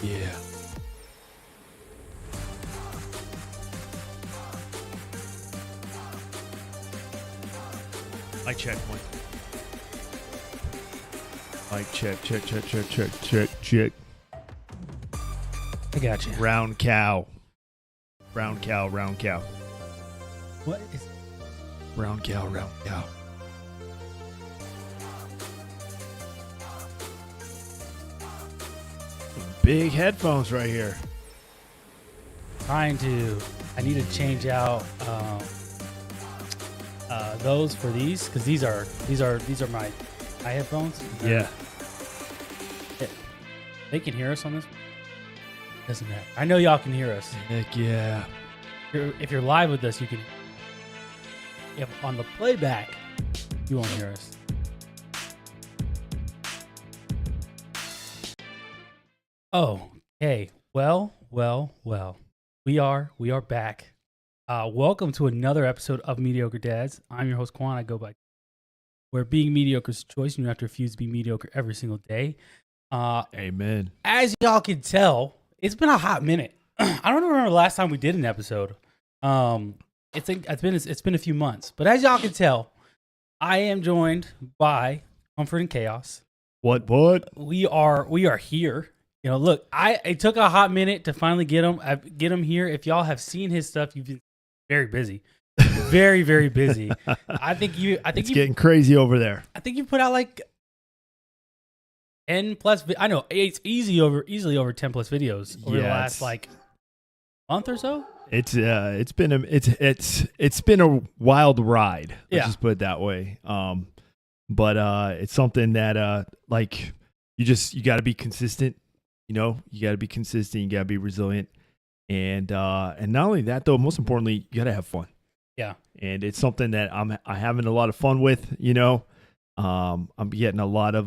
Yeah. Mic check one. Mic check. I got you. Round cow. Round cow. What is? Round cow. Big headphones right here. I need to change out those for these because these are my headphones. Yeah. They can hear us on this. Doesn't matter. I know y'all can hear us. Heck yeah. If you're live with us, you can. If on the playback, you won't hear us. Oh, okay. Well. We are back. Welcome to another episode of Mediocre Dads. I'm your host, Quan. I go by where being mediocre is a choice, and you have to refuse to be mediocre every single day. Amen. As y'all can tell, it's been a hot minute. I don't remember the last time we did an episode. It's been a few months, but as y'all can tell, I am joined by Comfort and Chaos. What? We are here. You know, look, it took a hot minute to finally get him here. If y'all have seen his stuff, you've been very busy, very, very busy. It's getting crazy over there. I think you put out like 10 plus. I know it's easily over 10 plus videos over the last like month or so. It's been a wild ride. Let's just put it that way. But it's something that like you got to be consistent. You know, you got to be consistent. You got to be resilient, and not only that though, most importantly, you got to have fun. Yeah, and it's something that I'm having a lot of fun with. You know, I'm getting a lot of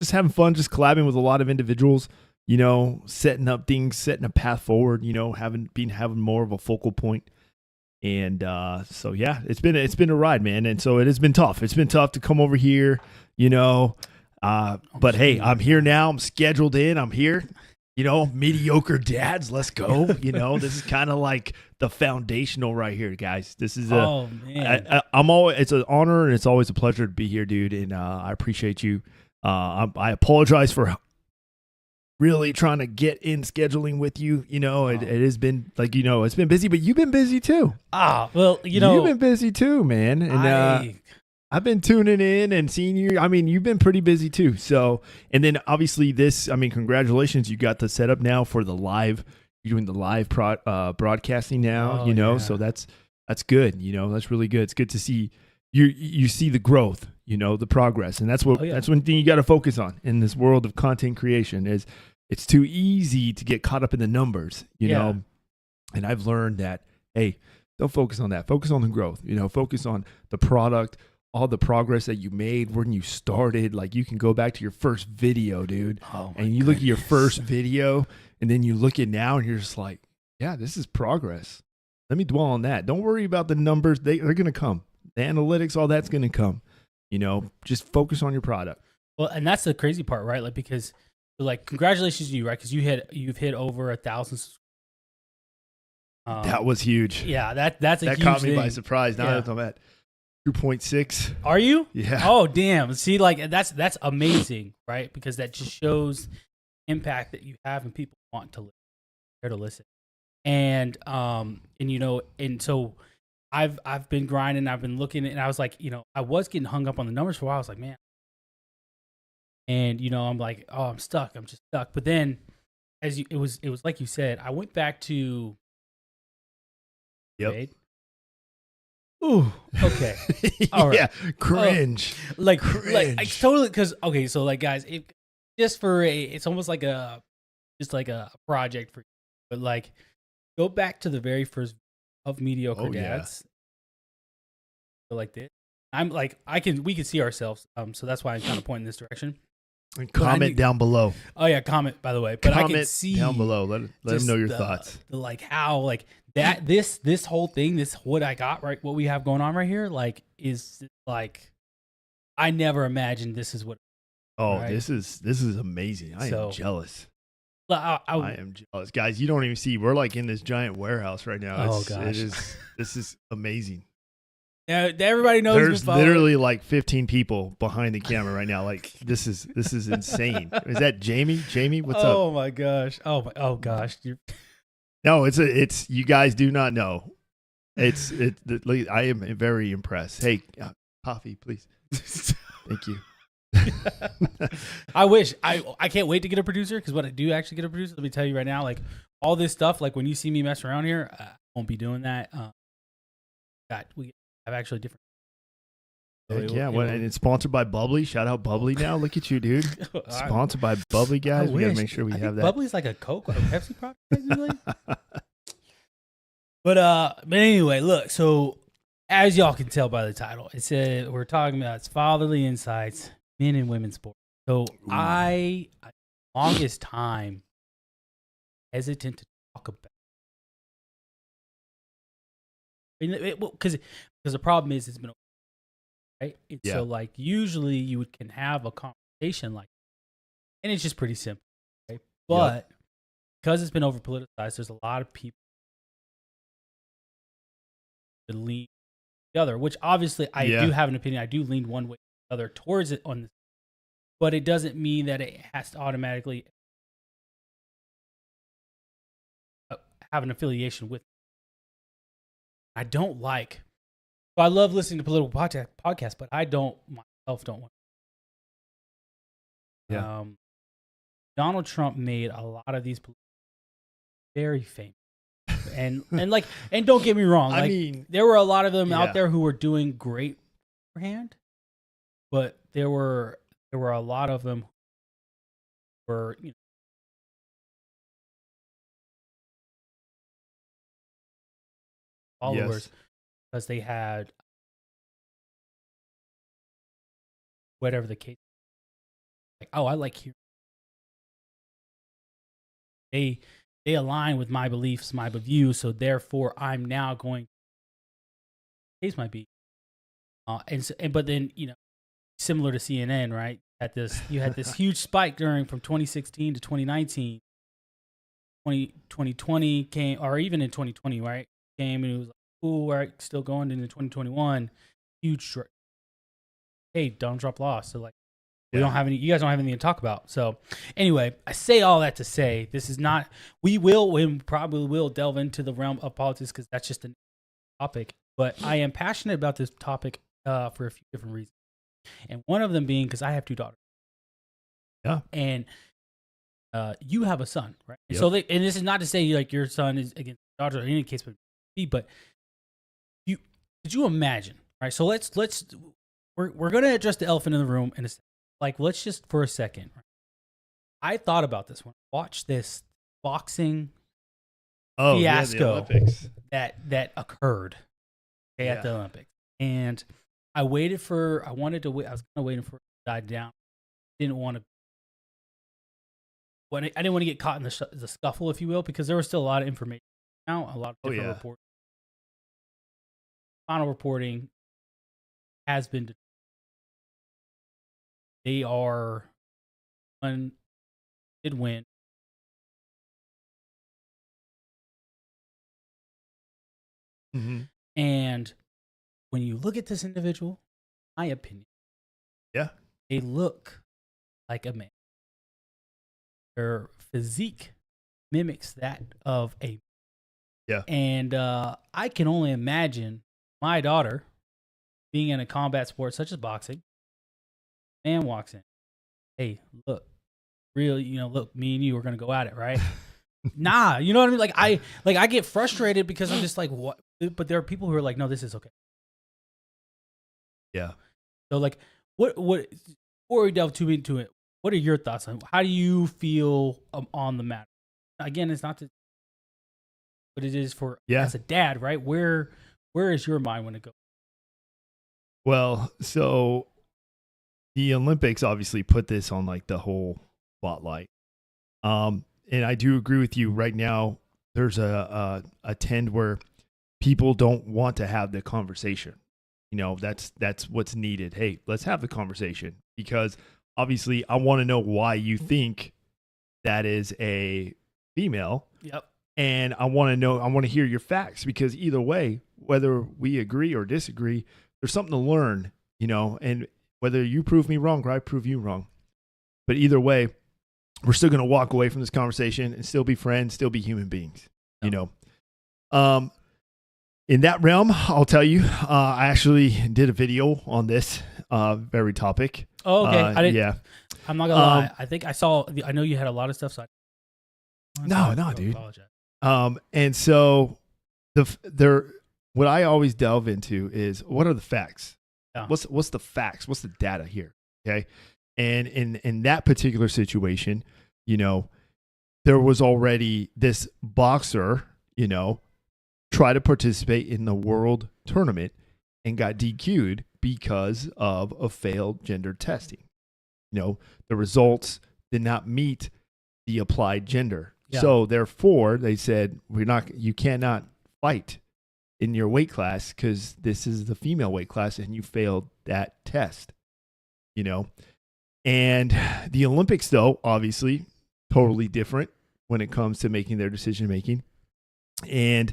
just having fun, just collabing with a lot of individuals. You know, setting up things, setting a path forward. You know, having more of a focal point. And so yeah, it's been a ride, man. And so it has been tough. It's been tough to come over here. You know. But hey, I'm here now. I'm scheduled in. I'm here. You know, Mediocre Dads. Let's go. You know, this is kind of like the foundational right here, guys. This is it's an honor and it's always a pleasure to be here, dude. And I appreciate you. I apologize for really trying to get in scheduling with you. You know, it has been like, you know, it's been busy, but you've been busy too. Well, you know, you've been busy too, man. And I've been tuning in and seeing you. I mean, you've been pretty busy too. So, and then obviously congratulations. You got the setup now for the live. You're doing the live broadcasting now, know, so that's good. You know, that's really good. It's good to see you see the growth, you know, the progress. And that's one thing you got to focus on in this world of content creation is it's too easy to get caught up in the numbers, you know? And I've learned that, hey, don't focus on that. Focus on the growth, you know, focus on the product, all the progress that you made when you started. Like you can go back to your first video, dude, and you look at your first video and then you look at now and you're just like, yeah, this is progress. Let me dwell on that. Don't worry about the numbers. They're going to come. The analytics, all that's going to come, you know, just focus on your product. Well, and that's the crazy part, right? Like, because like, congratulations to you, right? Because you've hit over 1,000. That was huge. Yeah. That huge caught me thing. by surprise. Now that I'm at 2.6. Are you? Yeah. Oh, damn. See, like that's amazing, right? Because that just shows impact that you have and people want to listen. And you know, and so I've been grinding, I've been looking, and I was like, you know, I was getting hung up on the numbers for a while. I was like, man. And you know, I'm like, oh, I'm stuck. I'm just stuck. But then it was like you said, I went back to Ooh, okay. All right. Yeah, cringe. Like I totally, because okay, so like guys, it's almost like a project for you. But like go back to the very first of Mediocre Dads. So like this. I'm like we can see ourselves. So that's why I'm kind of pointing this direction. And comment down below. Oh yeah, comment by the way. But comment I can see down below. Let them know your thoughts. Like how like that this whole thing, what I got right, what we have going on right here, like is like I never imagined this is what. Oh, right? This is amazing. I am jealous. I am jealous, guys. You don't even see. We're like in this giant warehouse right now. Oh, gosh. This is amazing. Yeah, everybody knows. There's literally like 15 people behind the camera right now. Like this is insane. Is that Jamie? Jamie, what's up? Oh my gosh. Oh gosh. No, it's you guys do not know. I am very impressed. Hey, coffee, please. Thank you. I wish I can't wait to get a producer, because when I do actually get a producer, let me tell you right now, like all this stuff, like when you see me mess around here, I won't be doing that. We have actually different. And it's sponsored by Bubbly. Shout out Bubbly now. Look at you, dude. Sponsored by Bubbly, guys. We gotta make sure we have that. Bubbly's like a Coke or a Pepsi product, technically. But anyway, look. So as y'all can tell by the title, it said we're talking about fatherly insights, men and women's sports. So I longest time hesitant to talk about. Because the problem is it's been right. So like usually you can have a conversation like, and it's just pretty simple, right? But because it's been over politicized, there's a lot of people that lean the other. Which obviously I do have an opinion. I do lean one way or the other towards it on this, but it doesn't mean that it has to automatically have an affiliation with. I don't like. So I love listening to political podcasts, but I don't myself don't want. Yeah. Donald Trump made a lot of these very famous, and don't get me wrong. Like, I mean, there were a lot of them out there who were doing great beforehand, but there were a lot of them who were followers. Because they had whatever the case, like, oh, I like here. They align with my beliefs, my views, so therefore I'm now going. Case might be, but then similar to CNN, right? You had this huge spike from 2016 to 2019. 2020 came, or even in 2020, right? Came and it was like, cool, right? Still going into 2021. Huge. Hey, Donald Trump lost. So like, you guys don't have anything to talk about. So anyway, I say all that to say, this is not, we probably will delve into the realm of politics because that's just a topic. But I am passionate about this topic for a few different reasons. And one of them being because I have two daughters. Yeah. And you have a son, right? Yep. So, and this is not to say like your son is against daughter or in any case, but could you imagine? Right. So we're going to address the elephant in the room in a second. Like, let's just for a second. Right? I thought about this when I watched this boxing fiasco that occurred at the Olympics, and I was kind of waiting for it to die down. I didn't want to get caught in the scuffle, if you will, because there was still a lot of information out, a lot of different reports. Final reporting has been. They did win. Mm-hmm. And when you look at this individual, my opinion, they look like a man. Their physique mimics that of a man. And I can only imagine my daughter being in a combat sport such as boxing. Man walks in. Hey, look, really, look, me and you are gonna go at it, right? Nah, you know what I mean? Like I get frustrated because I'm just like, what? But there are people who are like, no, this is okay. Yeah. So like, what? Before we delve too into it, what are your thoughts on how do you feel on the matter? Again, it's not but it is for as a dad, right? Where is your mind when it goes? Well, so the Olympics obviously put this on like the whole spotlight. And I do agree with you right now. There's a trend where people don't want to have the conversation. That's what's needed. Hey, let's have the conversation because obviously I want to know why you think that is a female. Yep. And I want to hear your facts, because either way, whether we agree or disagree, there's something to learn, and whether you prove me wrong or I prove you wrong. But either way, we're still going to walk away from this conversation and still be friends, still be human beings, In that realm, I'll tell you, I actually did a video on this very topic. Oh, okay. Yeah. I'm not going to lie. I think I know you had a lot of stuff. So No, dude. And so what I always delve into is, what are the facts? Yeah. What's the facts? What's the data here? Okay. And in that particular situation, there was already this boxer, try to participate in the world tournament and got DQ'd because of a failed gender testing. The results did not meet the applied gender. Yeah. So therefore they said, you cannot fight in your weight class because this is the female weight class and you failed that test, And the Olympics, though, obviously totally different when it comes to making their decision making. And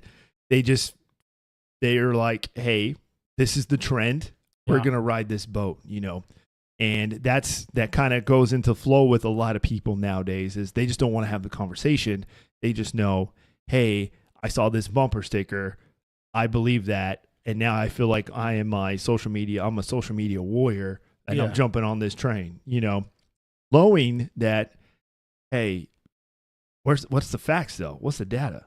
they're like, hey, this is the trend. We're going to ride this boat, And that kind of goes into flow with a lot of people nowadays, is they just don't want to have the conversation. They just know, hey, I saw this bumper sticker. I believe that. And now I feel like I'm a social media warrior, and I'm jumping on this train, knowing that, hey, what's the facts though? What's the data?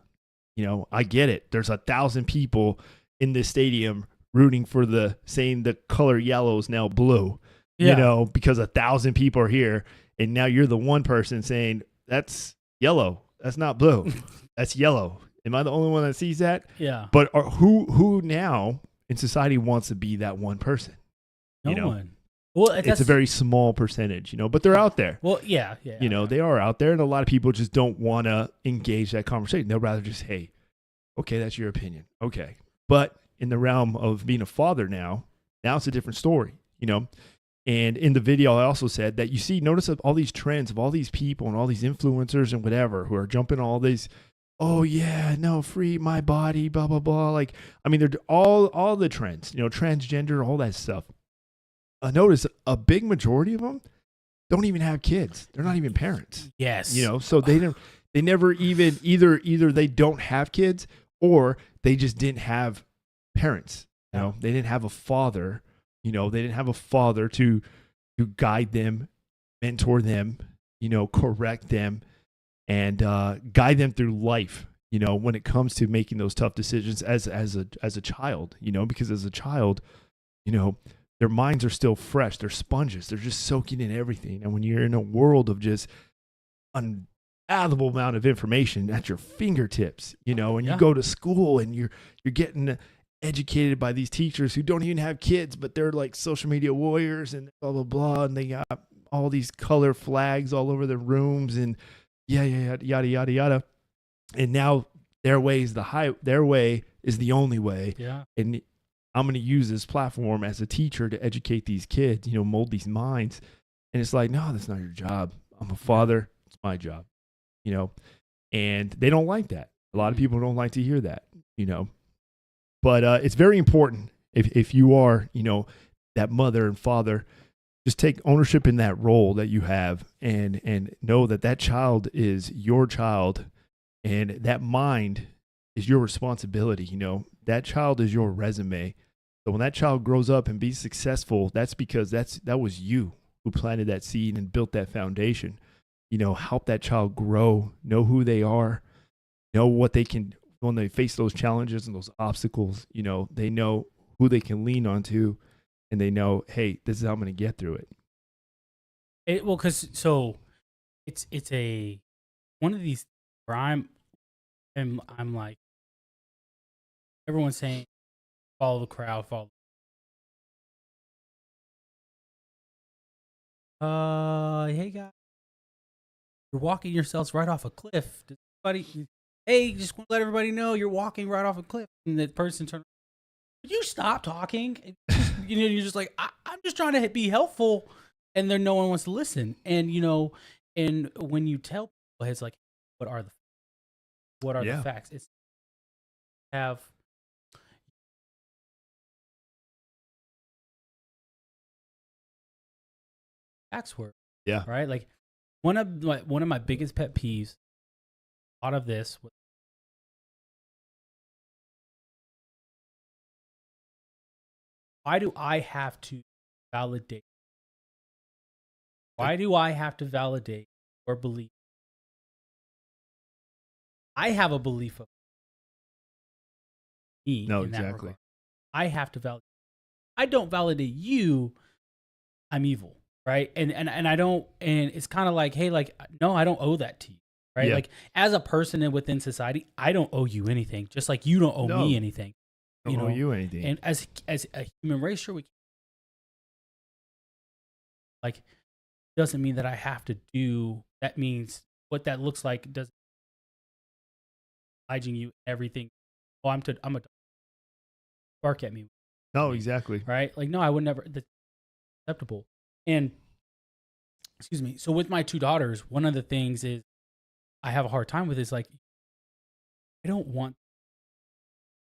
I get it. There's 1,000 people in this stadium rooting for saying the color yellow is now blue, because 1,000 people are here. And now you're the one person saying that's yellow. That's not blue. That's yellow. Am I the only one that sees that? Yeah. But who now in society wants to be that one person? No one. Well, it's a very small percentage, but they're out there. Well, yeah. They are out there, and a lot of people just don't want to engage that conversation. They'll rather just, hey, okay, that's your opinion. Okay. But in the realm of being a father now it's a different story, And in the video, I also said that notice of all these trends of all these people and all these influencers and whatever who are jumping all these, oh yeah, no, free my body, blah, blah, blah. They're all the trends, transgender, all that stuff. I notice a big majority of them don't even have kids. They're not even parents. Yes. So they never even either they don't have kids or they just didn't have parents. They didn't have a father. They didn't have a father to guide them, mentor them, correct them, and guide them through life. When it comes to making those tough decisions as a child. Because as a child, their minds are still fresh. They're sponges. They're just soaking in everything. And when you're in a world of just unfathomable amount of information at your fingertips, and you go to school and you're getting educated by these teachers who don't even have kids, but they're like social media warriors and blah, blah, blah. And they got all these color flags all over their rooms and yada, yada, yada. And now their way is the only way. Yeah. And I'm going to use this platform as a teacher to educate these kids, mold these minds. And it's like, no, that's not your job. I'm a father. It's my job, and they don't like that. A lot of people don't like to hear that, but it's very important if you are, that mother and father, just take ownership in that role that you have and know that child is your child and that mind is your responsibility. That child is your resume. So when that child grows up and be successful, that's because that was you who planted that seed and built that foundation. Help that child grow, know who they are, know what they can, when they face those challenges and those obstacles, they know who they can lean onto and they know, hey, this is how I'm going to get through it. It's a one of these where I'm like, everyone's saying follow the crowd, hey guys, you're walking yourselves right off a cliff. Hey, just want to let everybody know you're walking right off a cliff. And the person turns, would you stop talking? You're just like, I'm just trying to be helpful. And then no one wants to listen. And, and when you tell people, it's like, what are the facts? It's have facts were right. Like one of my biggest pet peeves out of this was, why do I have to validate? Why do I have to validate or believe? I have a belief of me in that regard. I have to validate. I don't validate you. I'm evil, right? And I don't. And it's kind of like, hey, like, no, I don't owe that to you, right? Like, as a person and within society, I don't owe you anything. Just like you don't owe me anything. Don't owe you anything. And as a human race, sure, we like, doesn't mean that I have to do. That means what that looks like doesn't obliging you everything. Oh, I'm a bark at me. No, exactly. Right? Like, no, I would never. That's acceptable. And excuse me. So with my two daughters, one of the things is I have a hard time with is like, I don't want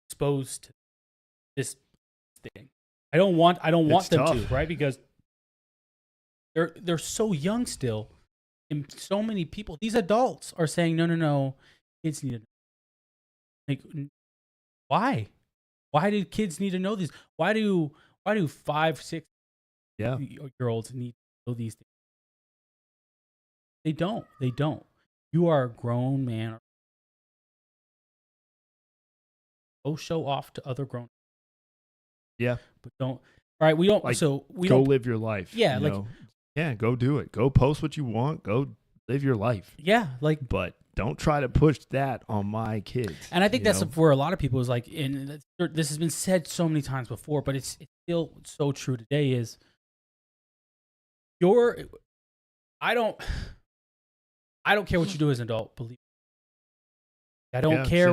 exposed to this thing. I don't want them tough. to, right? Because they're so young still, and so many people, these adults are saying, no, kids need to know. Like, why? Why do kids need to know these? Why do 5, 6 year olds need to know these things? They don't. You are a grown man. Go show off to other grown. Yeah. But don't. Right. We don't. Like, so we go don't live your life. Yeah. You like. know? Yeah. Go do it. Go post what you want. Go live your life. Yeah. Like. But don't try to push that on my kids. And I think that's for a lot of people is like, and this has been said so many times before, but it's still so true today. Is I don't care what you do as an adult. Believe. I don't care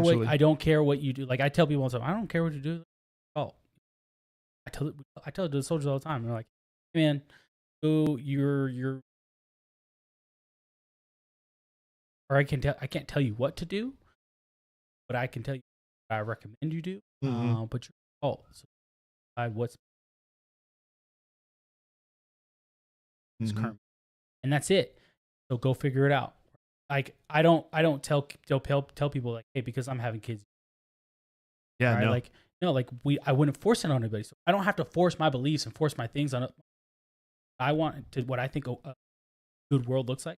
what you do. Like, I tell people all the time, I don't care what you do. Oh, I tell the soldiers all the time. They're like, hey, man, go you're. Or I can't tell you what to do, but I can tell you what I recommend you do. Mm-hmm. But you're adult, so decide what's current, and that's it. So go figure it out. Like, I don't tell people like, hey, because I'm having kids. Yeah, right? I wouldn't force it on anybody. So I don't have to force my beliefs and force my things on it. I want to what I think a good world looks like.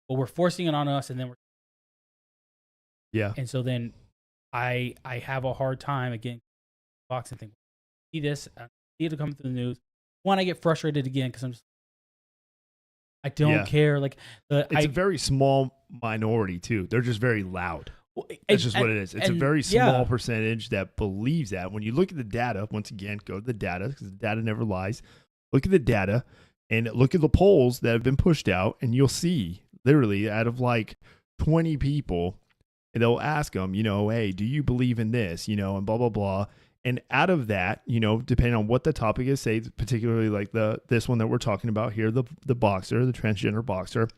But we're forcing it on us, and then and so then I have a hard time again boxing thing. See this, I see it come through the news. One, I get frustrated again because I don't care. Like, it's a very small minority too. They're just very loud. That's just what it is. It's a very small percentage that believes that. When you look at the data, once again, go to the data because the data never lies. Look at the data and look at the polls that have been pushed out, and you'll see literally out of like 20 people, and they'll ask them, hey, do you believe in this, and blah, blah, blah. And out of that, depending on what the topic is, say particularly like this one that we're talking about here, the boxer, the transgender boxer,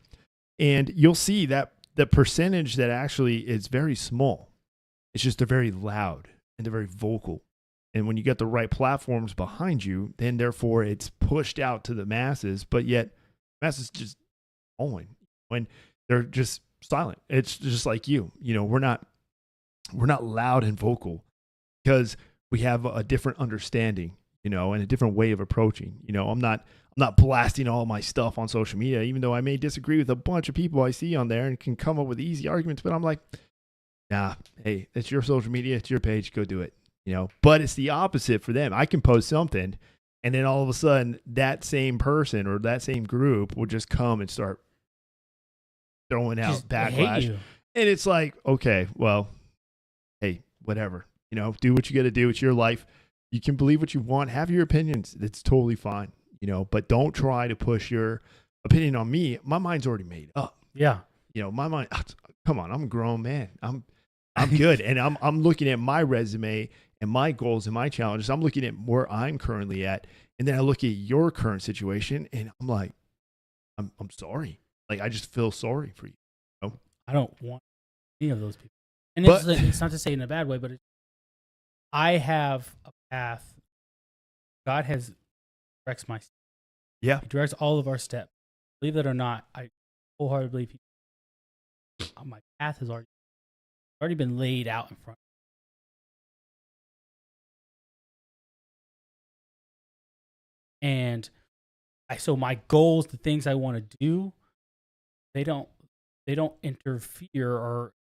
and you'll see that the percentage that actually is very small. It's just they're very loud and they're very vocal. And when you get the right platforms behind you, then therefore it's pushed out to the masses, but yet masses just following when they're just silent. It's just like we're not loud and vocal because we have a different understanding, and a different way of approaching. I'm not blasting all my stuff on social media, even though I may disagree with a bunch of people I see on there and can come up with easy arguments, but I'm like, nah, hey, it's your social media, it's your page, go do it. But it's the opposite for them. I can post something, and then all of a sudden that same person or that same group will just come and start throwing out backlash. And it's like, okay, well, hey, whatever, do what you got to do. It's your life. You can believe what you want, have your opinions. It's totally fine, but don't try to push your opinion on me. My mind's already made up. Yeah. My mind, come on, I'm a grown man. I'm good. And I'm looking at my resume and my goals and my challenges. I'm looking at where I'm currently at. And then I look at your current situation and I'm like, I'm sorry. Like, I just feel sorry for you. Oh. I don't want any of those people. And But- it's not to say in a bad way, but I have a path. God has directs my steps. Yeah. He directs all of our steps. Believe it or not, I wholeheartedly believe my path has already been laid out in front. And so my goals, the things I want to do, they don't interfere or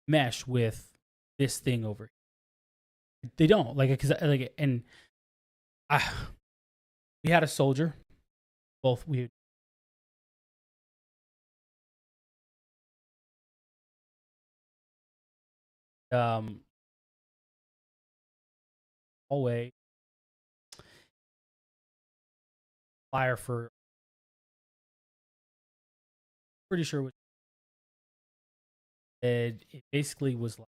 mesh with this thing over here. They don't because and we had a soldier, both we hallway flyer for pretty sure it basically was like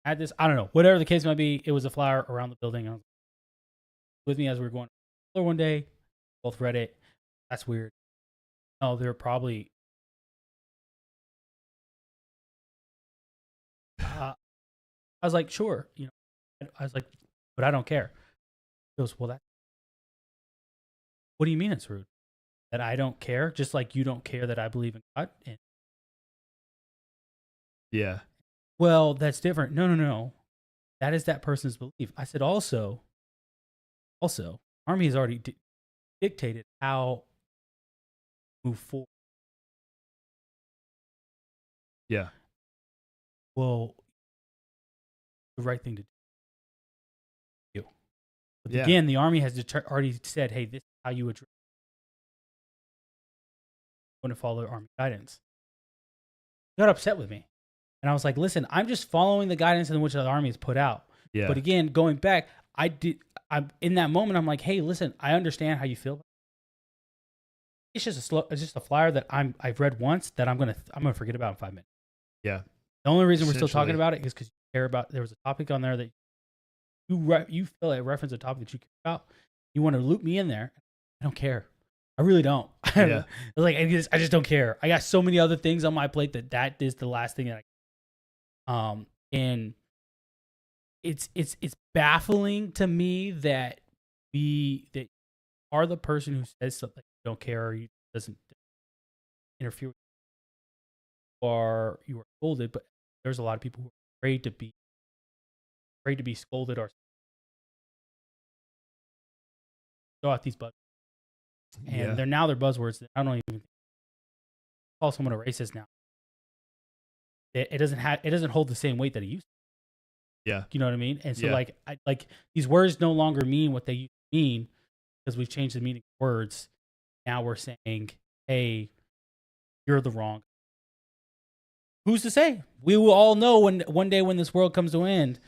had this, I don't know, whatever the case might be, it was a flyer around the building. I was with me as we were going one day, both read it. That's weird. Oh, they're probably I was like, sure, I was like, but I don't care. He goes, well, what do you mean it's rude? That I don't care? Just like you don't care that I believe in God? And, Yeah. well, that's different. No. That is that person's belief. I said, also, Army has already dictated how to move forward. Yeah. Well, the right thing to do. But Yeah. again, the Army has already said, hey, this is how you address. I'm going to follow Army guidance. He got upset with me. And I was like, listen, I'm just following the guidance in which the Army has put out. Yeah. But again, going back, I'm in that moment, I'm like, hey, listen, I understand how you feel. It's just a flyer that I've read once that I'm gonna forget about in 5 minutes. Yeah. The only reason we're still talking about it is because you care about. There was a topic on there that you feel like reference a topic that you care about. You want to loop me in there. I don't care. I really don't. Yeah. I just don't care. I got so many other things on my plate that is the last thing that and it's baffling to me that that are the person who says something you don't care or you doesn't interfere with you, or you are scolded, but there's a lot of people who are afraid to be scolded or throw out these buzzwords. And they're buzzwords that I don't even call someone a racist now. It doesn't hold the same weight that it used to. Yeah. You know what I mean? And so these words no longer mean what they used to mean because we've changed the meaning of words. Now we're saying, hey, you're the wrong. Who's to say? We will all know one day when this world comes to an end,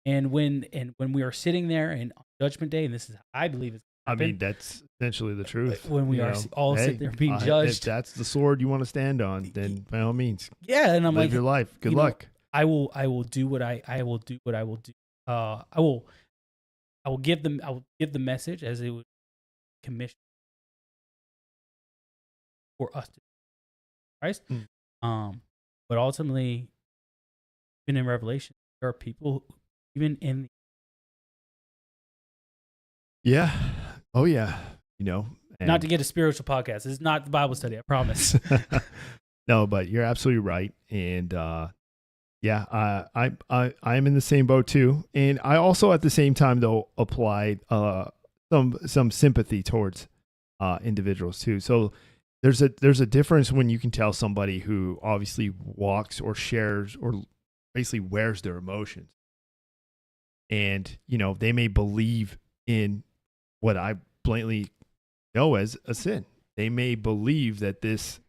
and when we are sitting there and on Judgment Day, and this is how I believe it's. I mean, that's essentially the truth. When we are all sitting there being judged. If that's the sword you want to stand on, then by all means. Yeah, and I'm live your life. Good luck. I will do what I will do. I will give the message as it would commission for us to Christ. But ultimately, even in Revelation, there are people even in Yeah. Oh yeah. not to get a spiritual podcast. This is not the Bible study, I promise. No, but you're absolutely right. And I'm in the same boat too. And I also at the same time though applied some sympathy towards individuals too. So there's a difference when you can tell somebody who obviously walks or shares or basically wears their emotions. And, they may believe in what I blatantly know as a sin. They may believe that this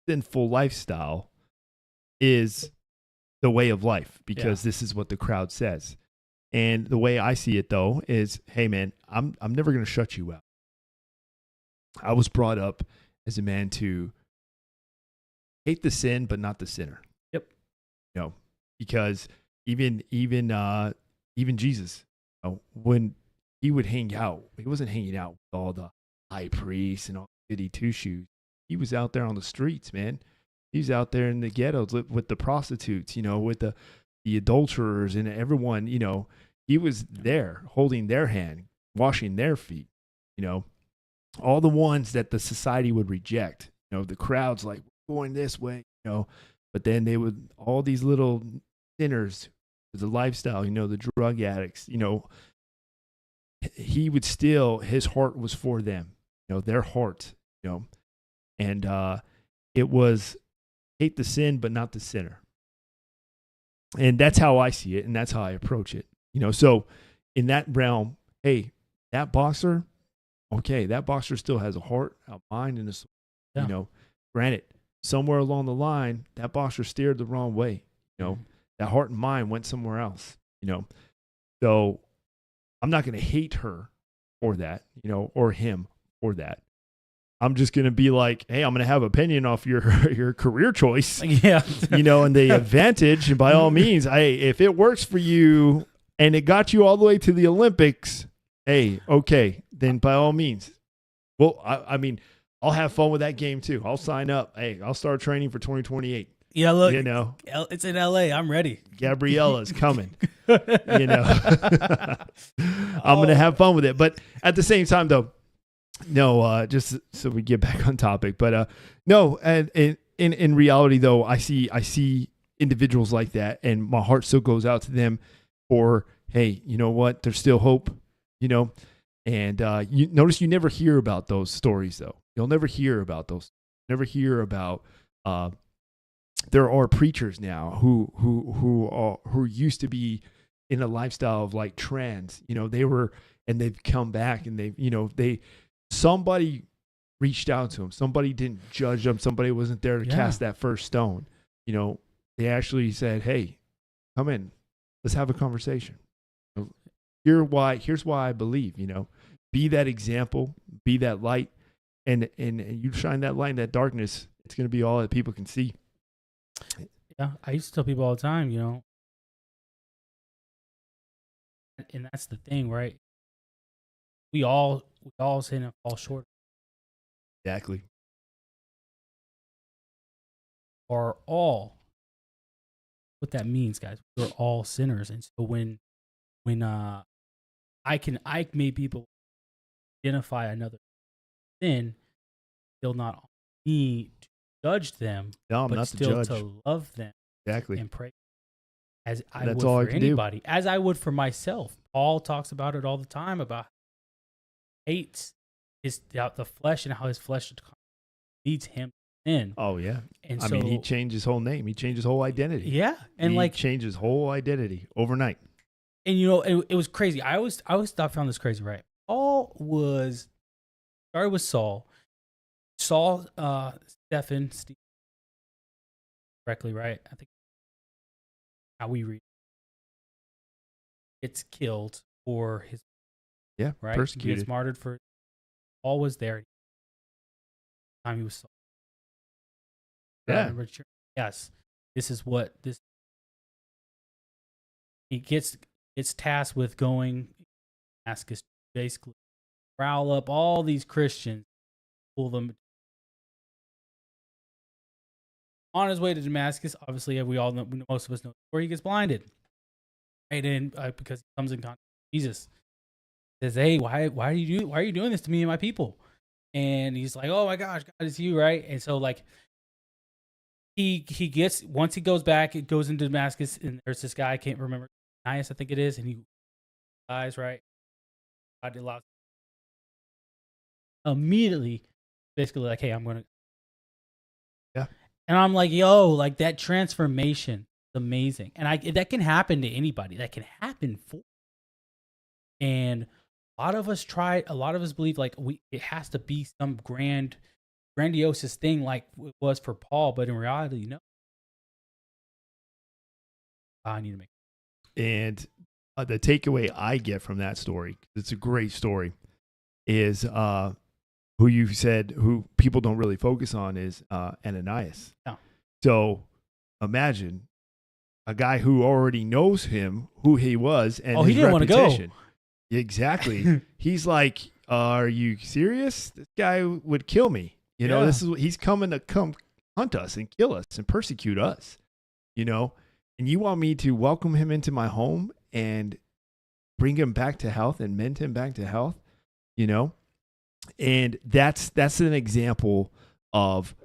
sinful lifestyle is the way of life because this is what the crowd says. And the way I see it though is, hey man, I'm never going to shut you out. I was brought up as a man to hate the sin, but not the sinner. Yep. Because even Jesus when he would hang out, he wasn't hanging out with all the high priests and all the goody two shoes. He was out there on the streets, man. He was out there in the ghettos with the prostitutes, with the adulterers and everyone, he was there holding their hand, washing their feet, all the ones that the society would reject, the crowds like going this way, but then they would, all these little sinners, the lifestyle, the drug addicts, he would still, his heart was for them, their heart, and it was hate the sin, but not the sinner. And that's how I see it. And that's how I approach it. So in that realm, hey, that boxer, okay, that boxer still has a heart, a mind, and a soul. Yeah. Granted, somewhere along the line, that boxer steered the wrong way. That heart and mind went somewhere else. So I'm not going to hate her for that, or him for that. I'm just going to be like, hey, I'm going to have opinion off your career choice. Yeah. And the advantage, and by all means, if it works for you and it got you all the way to the Olympics, hey, okay, then by all means. Well, I mean, I'll have fun with that game too. I'll sign up. Hey, I'll start training for 2028. Yeah, look, it's in LA. I'm ready. Gabriella's coming. I'm going to have fun with it. But at the same time, though, no, just so we get back on topic, but no, and in reality though, I see individuals like that, and my heart still goes out to them for, hey, you know what? There's still hope, and you notice you never hear about those stories though. You'll never hear about those. Never hear about. There are preachers now who used to be in a lifestyle of like trans, they were, and they've come back and they've, somebody reached out to them. Somebody didn't judge them. Somebody wasn't there to cast that first stone. They actually said, hey, come in. Let's have a conversation. Here's why I believe, be that example, be that light, and you shine that light in that darkness. It's going to be all that people can see. Yeah. I used to tell people all the time, and that's the thing, right? We all sin and fall short. Exactly. Are all. What that means, guys, we're all sinners, and so when I made people identify another sin, still not on me to judge them, no, but not still the judge. to love them, Exactly, and pray as I That's would all for I can do. anybody, as I would for myself. Paul talks about it all the time about hates the flesh and how his flesh leads him to sin. Oh yeah, and I mean, he changed his whole name. He changed his whole identity. Yeah, and he changed his whole identity overnight. And it was crazy. I always found this crazy, right? Started with Saul. Saul, Stephen, correctly, right? I think how we read. It's killed for his. Yeah, right. Persecuted. He gets martyred for. Paul was there. The time he was Saul. Yeah. Yes. This is what this. He gets tasked with going, Damascus, basically prowl up all these Christians, pull them. On his way to Damascus, obviously, we all know, most of us know, where he gets blinded, right? And because he comes in contact with Jesus, says, "Hey, why are you doing this to me and my people?" And he's like, "Oh my gosh, God, it's you, right?" And so like he gets, once he goes back, it goes into Damascus, and there's this guy, I can't remember, Ananias, I think it is, and he dies, right? God allows immediately, basically like, "Hey, I'm gonna." Yeah. And I'm like, yo, like that transformation is amazing. And that can happen to anybody. That can happen for. And a lot of us believe like it has to be some grandiose thing like it was for Paul, but in reality, no. I need to make. And the takeaway I get from that story, it's a great story, is who you said who people don't really focus on is Ananias. Yeah. So imagine a guy who already knows him, who he was, and he didn't want to go. Exactly. He's like, are you serious? This guy would kill me. You know, this is he's coming to come hunt us and kill us and persecute us, you know, and you want me to welcome him into my home and bring him back to health and mend him back to health, you know? And that's an example of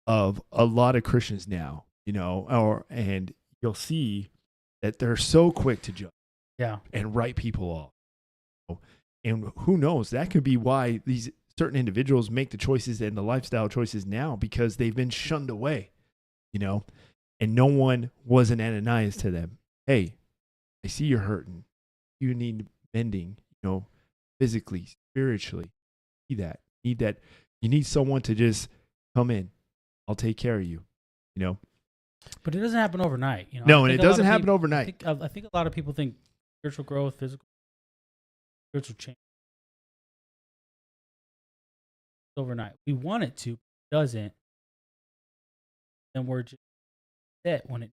a lot of Christians now, you know, and you'll see that they're so quick to judge and write people off. And who knows, that could be why these certain individuals make the choices and the lifestyle choices now, because they've been shunned away, you know, and no one was an Ananias to them. Hey, I see you're hurting. You need mending, you know, physically, spiritually. Need that. You need someone to just come in. I'll take care of you, you know. But it doesn't happen overnight, you know. No, and it doesn't happen overnight. I think a lot of people think spiritual growth, spiritual change overnight. We want it to, but it doesn't. Then we're just set when it.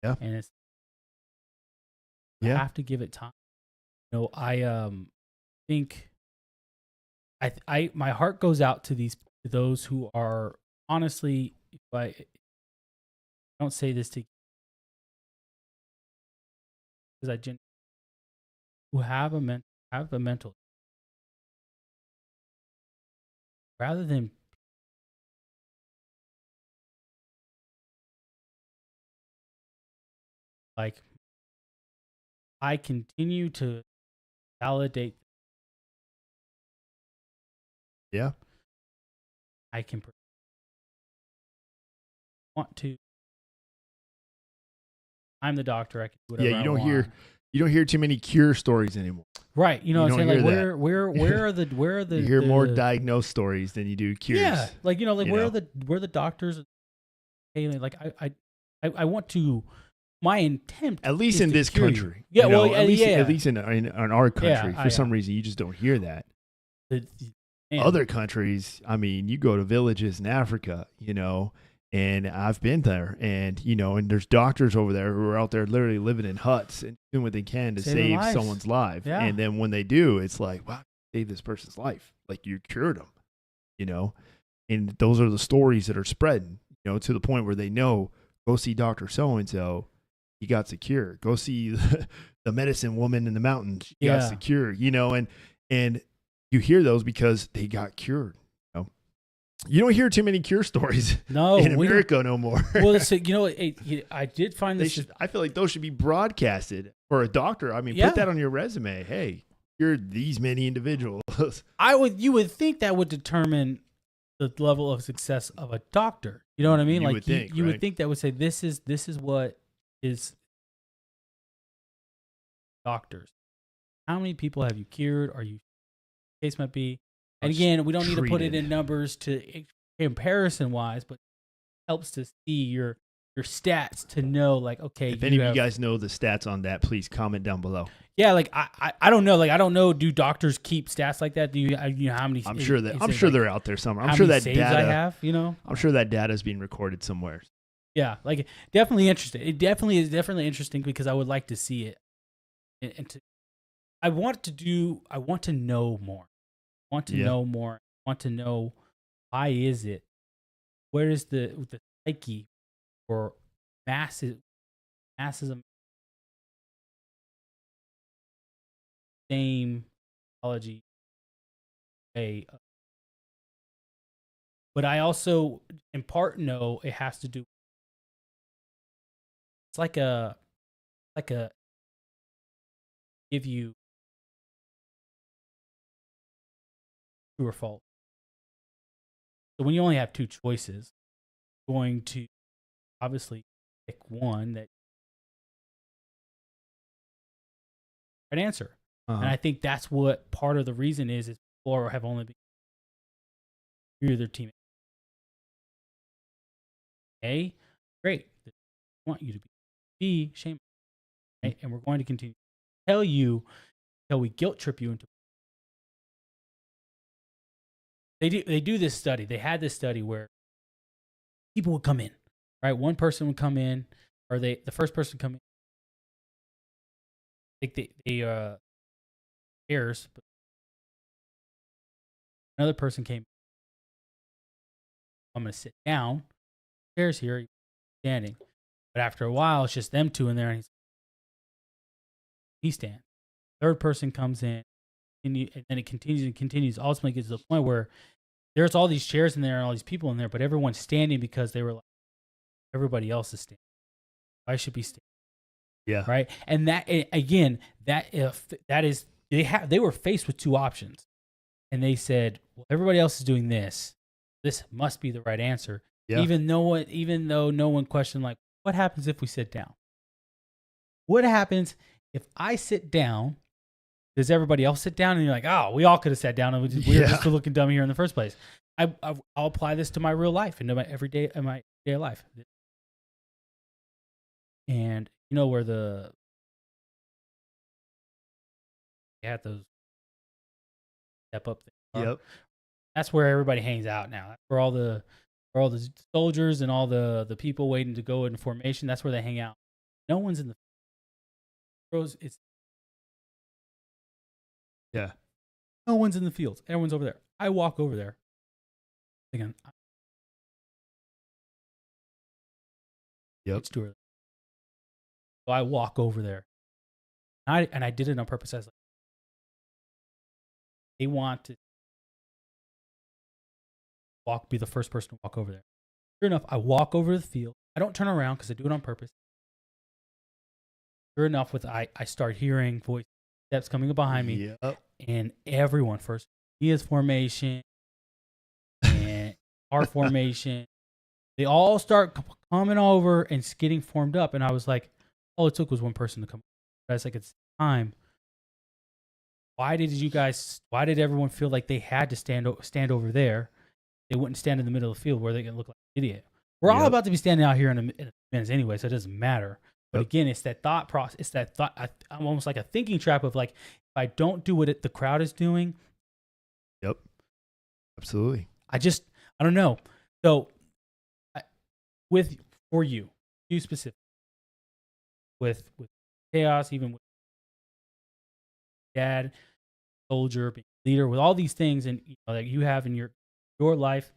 Yeah. And it's. You have to give it time. You know, I think. I my heart goes out to those who are honestly. If I don't say this to. Because who have a mental. Rather than like, I continue to validate. Yeah. I can want to. I'm the doctor. I can do whatever. Yeah, you don't hear too many cure stories anymore. Right. You know what I'm saying? Like where are the you hear more diagnosed stories than you do cures. Yeah. Like, you know, like where are the doctors? Hey, like I want to. My intent, at least in this country, yeah. You know, well, at yeah. least in our country, for some reason, you just don't hear that. Other countries, I mean, you go to villages in Africa, you know, and I've been there, and you know, and there's doctors over there who are out there literally living in huts and doing what they can to save someone's life. Yeah. And then when they do, it's like, wow, save this person's life, like you cured them, you know. And those are the stories that are spreading, you know, to the point where they know, go see Dr. So-and-so, he got secure. Go see the medicine woman in the mountains, she got secure, you know, and you hear those because they got cured. You know, you don't hear too many cure stories in America no more. Well, so, you know, I did find this. I feel like those should be broadcasted for a doctor. I mean, put that on your resume. Hey, you're these many individuals. You would think that would determine the level of success of a doctor. You know what I mean? You like would think, you would think that would say this is what is doctors. How many people have you cured? Are you case might be? And again, we don't need to put it in numbers to comparison wise, but it helps to see your stats to know, like, okay. If any of you guys know the stats on that, please comment down below. Yeah, like I don't know, like I don't know. Do doctors keep stats like that? Do you know how many? I'm sure they're out there somewhere. I'm sure that data I have. You know, I'm sure that data is being recorded somewhere. Yeah, like definitely interesting. It definitely is interesting because I would like to see it, I want to know more. I want to know more. I want to know why is it? Where is the psyche for masses of same psychology way? But I also, in part, know it has to do. It's like a give you true or false. So when you only have two choices, you're going to obviously pick one that right answer. And I think that's what part of the reason is people have only been you're their team. A, great. I want you to be. B, shame. Right? And we're going to continue to tell you until we guilt trip you into. They do this study. They had this study where people would come in, right? One person would come in, or the first person would come in. like they chairs, but another person came. I'm gonna sit down. Chairs here, standing. But after a while, it's just them two in there, and he stands. Third person comes in, and then it continues and continues. Ultimately, gets to the point where there's all these chairs in there and all these people in there, but everyone's standing because they were like, everybody else is standing. I should be standing. Yeah. Right. And that again, that is they were faced with two options, and they said, well, everybody else is doing this. This must be the right answer. Yeah. Even though no one questioned, like, what happens if we sit down? What happens if I sit down? Does everybody else sit down? And you're like, oh, we all could have sat down, and we were just looking dumb here in the first place. I'll apply this to my real life and to my everyday life. And you know where they had those step up things. Yep. That's where everybody hangs out now. That's where all the soldiers and all the people waiting to go into formation. That's where they hang out. No one's in the field. No one's in the field. Everyone's over there. I walk over there. Again. Yep. So I walk over there. And I did it on purpose. I was like, they want to be the first person to walk over there. Sure enough, I walk over the field. I don't turn around because I do it on purpose. Sure enough, I start hearing voice steps coming up behind me. Yep. And everyone first, his formation and our formation, they all start coming over and getting formed up. And I was like, all it took was one person to come. But I was like, it's time. Why did everyone feel like they had to stand over there? They wouldn't stand in the middle of the field where they can look like an idiot. We're all about to be standing out here in a minute anyway, so it doesn't matter. But again, it's that thought process. It's that thought. I'm almost like a thinking trap of like, if I don't do what the crowd is doing. Yep. Absolutely. I don't know. So, for you specific, with chaos, even with dad, soldier, being leader, with all these things, and that you have in your life,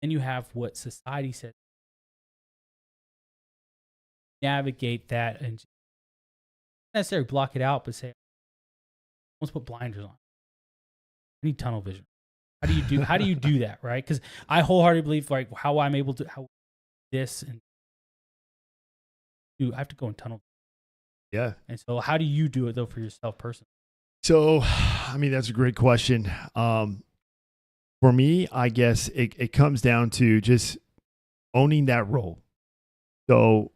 and you have what society says. Navigate that and not necessarily block it out, but say, let's put blinders on. I need tunnel vision. How do you do that, right? Because I wholeheartedly believe like how I'm able to this and I have to go in tunnel. Yeah. And so how do you do it though for yourself personally? So, I mean, that's a great question. For me, I guess it comes down to just owning that role. So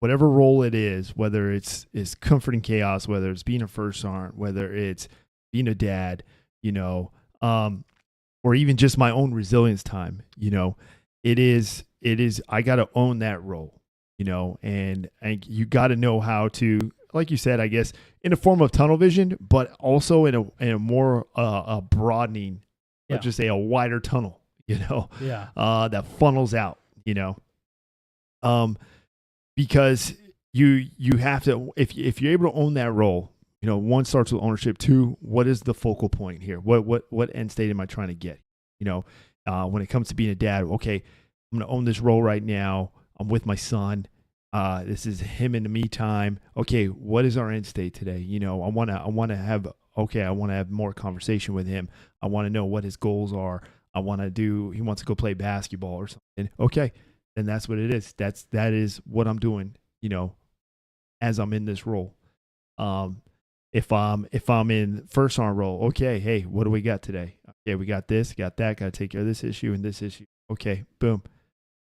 whatever role it is, whether it's comforting chaos, whether it's being a first sergeant, whether it's being a dad, or even just my own resilience time, it is, I got to own that role, and you got to know how to, like you said, I guess in a form of tunnel vision, but also in a more, broadening, let's just say a wider tunnel, that funnels out, because you have to, if you're able to own that role, one starts with ownership. Two, what is the focal point here? What end state am I trying to get? When it comes to being a dad, okay, I'm going to own this role right now. I'm with my son. This is him and me time. Okay, what is our end state today? I want to have more conversation with him. I want to know what his goals are. He wants to go play basketball or something. Okay, then that's what it is. That is what I'm doing, as I'm in this role. If I'm in first arm role, okay, hey, what do we got today? Okay, we got this, got that, got to take care of this issue and this issue. Okay, boom.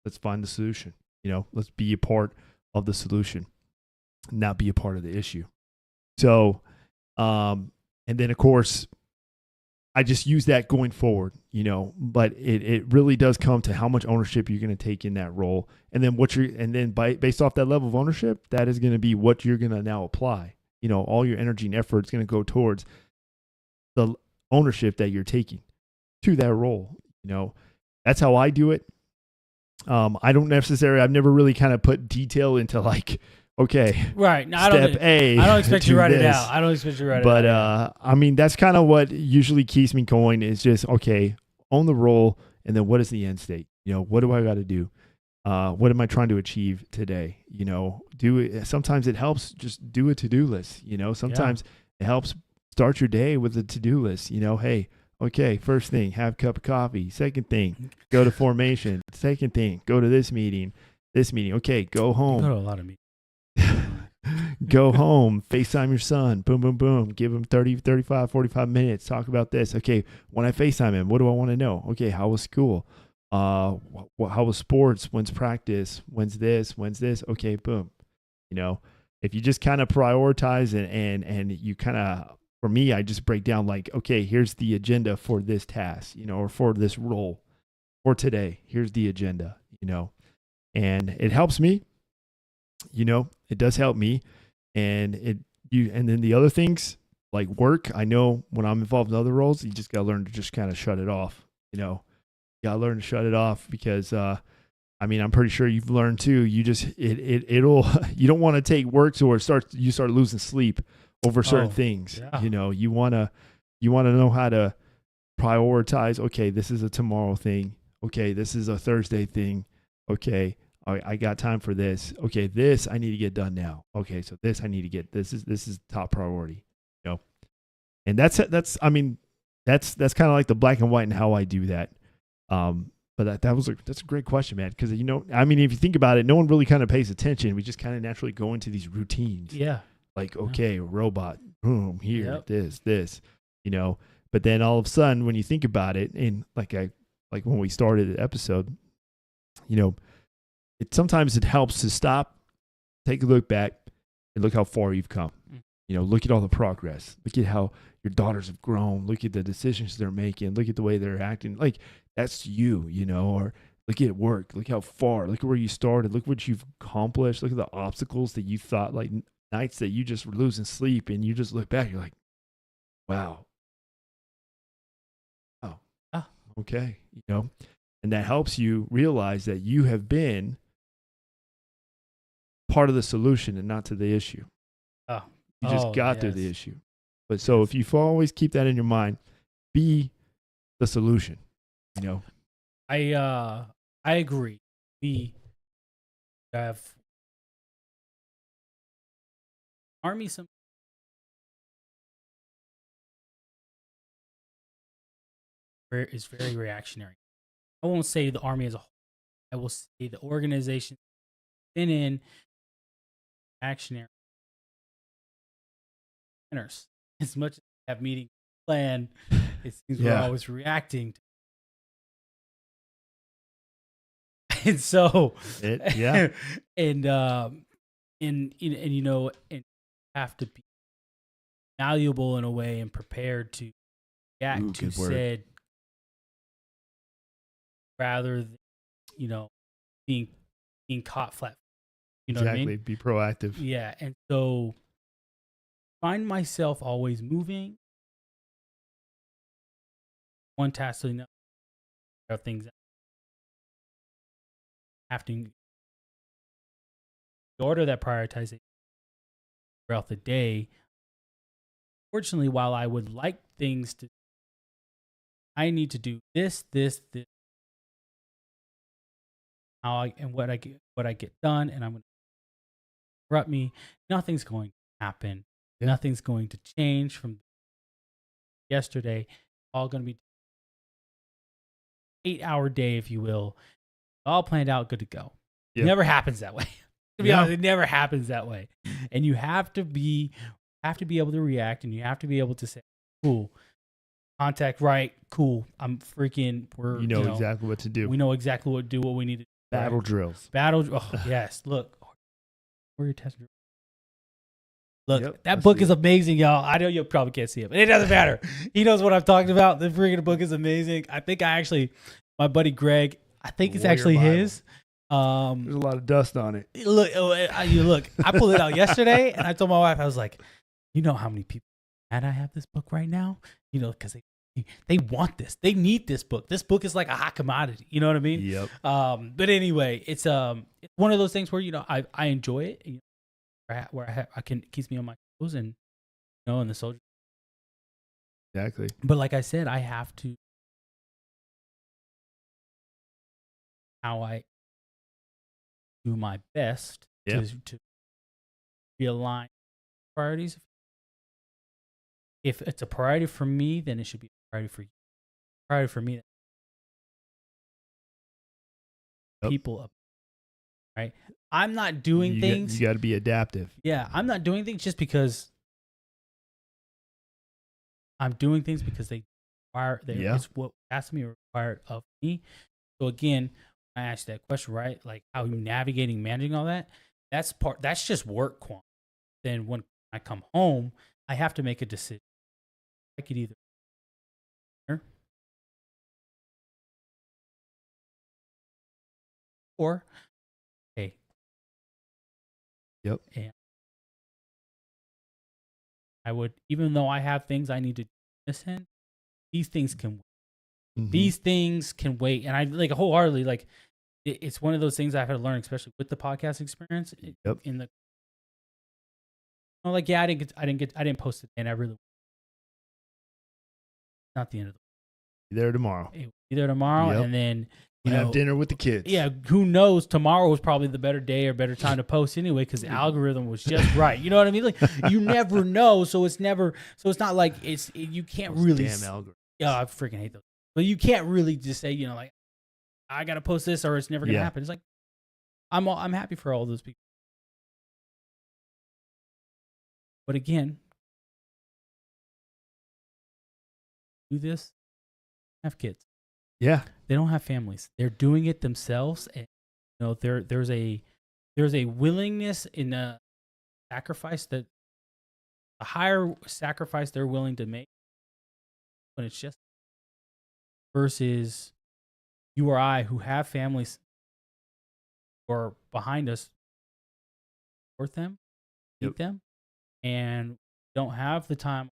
Let's find the solution. Let's be a part of the solution, not be a part of the issue. So, and then of course, I just use that going forward, but it really does come to how much ownership you're going to take in that role. And then based off that level of ownership, that is going to be what you're going to now apply. All your energy and effort is going to go towards the ownership that you're taking to that role. That's how I do it. I've never really kind of put detail into like okay, Right. No, step A. I don't expect you to write it this. out. I don't expect you to write But it out. I mean, that's kind of what usually keeps me going is just, okay, own the role. And then what is the end state? You know, what do I got to do? What am I trying to achieve today? You know, do it. Sometimes it helps just do a to-do list. You know, sometimes it helps start your day with a to-do list. You know, hey, okay, first thing, have a cup of coffee. Second thing, go to formation. Second thing, go to this meeting. Okay, go home. You go to a lot of meetings. Go home, FaceTime your son, boom, boom, boom, give him 30, 35, 45 minutes, talk about this. Okay, when I FaceTime him, what do I want to know? Okay, how was school? How was sports? When's practice? When's this? Okay, boom. You know, if you just kind of prioritize and you kind of, for me, I just break down like, okay, here's the agenda for this task, you know, or for this role for today. Here's the agenda, you know, and it helps me. You know, it does help me. And then the other things like work, I know when I'm involved in other roles, you just got to learn to just kind of shut it off. You know, you got to learn to shut it off because, I mean, I'm pretty sure you've learned too. You just, it'll, you don't want to take work to where you start losing sleep over certain things. Yeah. You know, you want to know how to prioritize. Okay, this is a tomorrow thing. Okay, this is a Thursday thing. Okay, I got time for this. Okay, this I need to get done now. Okay, so this I need to get. This is top priority. You know, and that's kind of like the black and white and how I do that. But that's a great question, man. Because you know, I mean, if you think about it, no one really kind of pays attention. We just kind of naturally go into these routines. Yeah. Like, okay, robot, boom, here, this, you know. But then all of a sudden, when you think about it, and like when we started the episode, you know, sometimes it helps to stop, take a look back, and look how far you've come. You know, look at all the progress. Look at how your daughters have grown. Look at the decisions they're making. Look at the way they're acting. Like, that's you know, or look at work. Look how far. Look at where you started. Look what you've accomplished. Look at the obstacles that you thought, like nights that you just were losing sleep, and you just look back, you're like, wow. Oh, okay. You know, and that helps you realize that you have been part of the solution and not to the issue. You just got through the issue. But so if you always keep that in your mind, be the solution. You know, I agree. We have Army some is very reactionary. I won't say the Army as a whole. I will say the organization been in reactionary manners. As much as we have meetings planned, it seems we're always reacting to. And so and you know, and have to be malleable in a way and prepared to react to said rather than, you know, being caught flat. You know what I mean? Be proactive. Yeah. And so find myself always moving one task to another. There are things that have to order that prioritization throughout the day. Fortunately, while I would like things to, I need to do this. What I get done, and I'm going to interrupt me. Nothing's going to happen. Yeah. Nothing's going to change from yesterday. All going to be 8-hour day, if you will. All planned out, good to go. Yep. It never happens that way. To be honest, it never happens that way. And you have to be able to react, and you have to be able to say, cool, contact right, cool. I'm freaking, you know exactly what to do. We know exactly what to do, what we need to do. Battle drills. Yes. Look, where your test drill. Look, that book is amazing, y'all. I know you probably can't see it, but it doesn't matter. He knows what I'm talking about. The freaking book is amazing. I think my buddy Greg, I think it's actually Bible. His. There's a lot of dust on it. Look, I pulled it out yesterday, and I told my wife, I was like, you know how many people mad I have this book right now? You know, because they want this. They need this book. This book is like a hot commodity. You know what I mean? Yep. But anyway, it's one of those things where, you know, I enjoy it. I can keeps me on my toes and and the soldier. Exactly. But like I said, I have to how I do my best Yeah. to realign priorities. If it's a priority for me, then it should be a priority for you. Priority for me, Yep. people up, right? I'm not doing things. You got to be adaptive. Yeah, I'm not doing things just because I'm doing things because they require. It's what has to be required of me. So again, I asked that question, right? Like how you navigating, managing all that. That's just work quant. Then when I come home, I have to make a decision. I could either or hey, Yep. and I would, even though I have things I need to listen, these things can wait. Mm-hmm. These things can wait, and I like wholeheartedly like. It's one of those things I've had to learn, especially with the podcast experience. Yep. In the, like, yeah, I didn't post it, and I really not the end of the. Be there tomorrow. Be there tomorrow, Yep. and then have dinner with the kids. Yeah, who knows? Tomorrow was probably the better day or better time to post anyway because the algorithm was just right. You know what I mean? Like you never know, so it's not like you can't Those really. Damn algorithm. Yeah, I freaking hate those. But you can't really just say like I gotta post this or it's never gonna happen. It's like I'm happy for all those people. But again, do this, have kids. Yeah. They don't have families. They're doing it themselves. And there's a willingness in a sacrifice that a higher sacrifice they're willing to make when it's just versus you or I who have families or behind us support them, keep them, and don't have the time.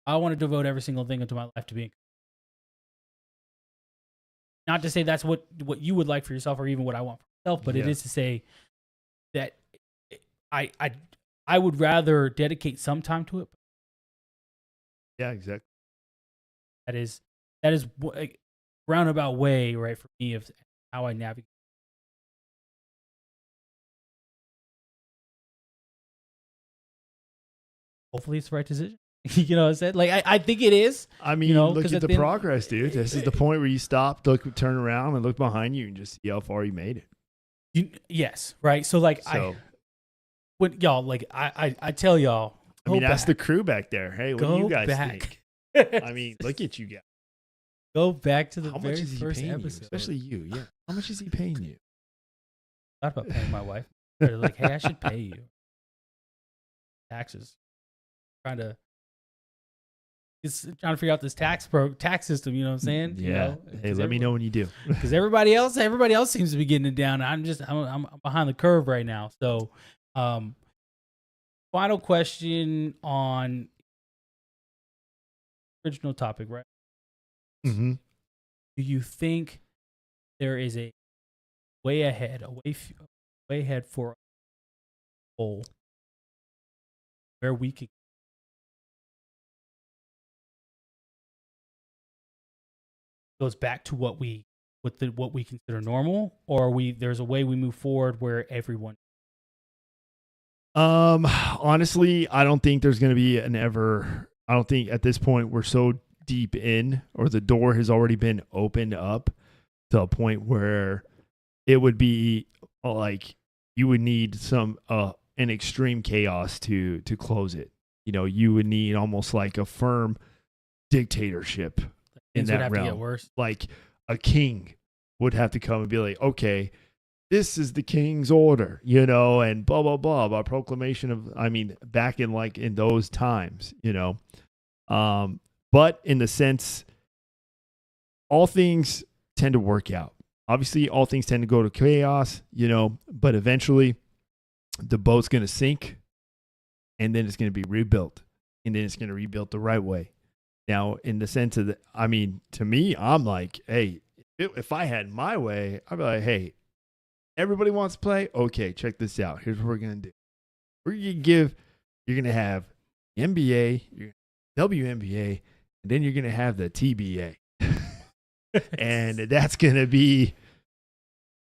I want to devote every single thing into my life to being. Not to say that's what you would like for yourself or even what I want for myself, but it is to say that I would rather dedicate some time to it. Yeah, exactly. That is a roundabout way, right, for me of how I navigate. Hopefully it's the right decision. You know what I'm saying? Like, I think it is. I mean, look at the progress, dude. This is the point where you stop, turn around, and look behind you and just see how far you made it. Yes, right? So, like, when y'all, like, I tell y'all. I mean, ask the crew back there. Hey, what do you guys think? I mean, look at you guys. Go back to the how very much is he first paying episode. You? Especially you, yeah. How much is he paying you? Thought about paying my wife. They're like, hey, I should pay you. Taxes. Trying to figure out this tax system. You know what I'm saying? Yeah. Hey, let me know when you do. Because everybody else seems to be getting it down. I'm behind the curve right now. So, final question on original topic, right? Mm-hmm. Do you think there is a way ahead for a goal where we could goes back to what we consider normal, or there's a way we move forward where everyone? Honestly, I don't think there's going to be I don't think at this point we're so deep in, or the door has already been opened up to a point where it would be like you would need some an extreme chaos to close it. You would need almost like a firm dictatorship. Things would have to get worse. Like a king would have to come and be like, okay, this is the king's order, and blah, blah, blah, about proclamation of, back in those times, but in the sense, all things tend to work out. Obviously, all things tend to go to chaos, but eventually the boat's going to sink and then it's going to be rebuilt, and then it's going to rebuild the right way. Now, in the sense of to me, I'm like, hey, if I had my way, I'd be like, hey, Everybody wants to play. Okay, check this out. Here's what we're gonna do. You're gonna have NBA, WNBA, and then you're gonna have the TBA, and that's gonna be.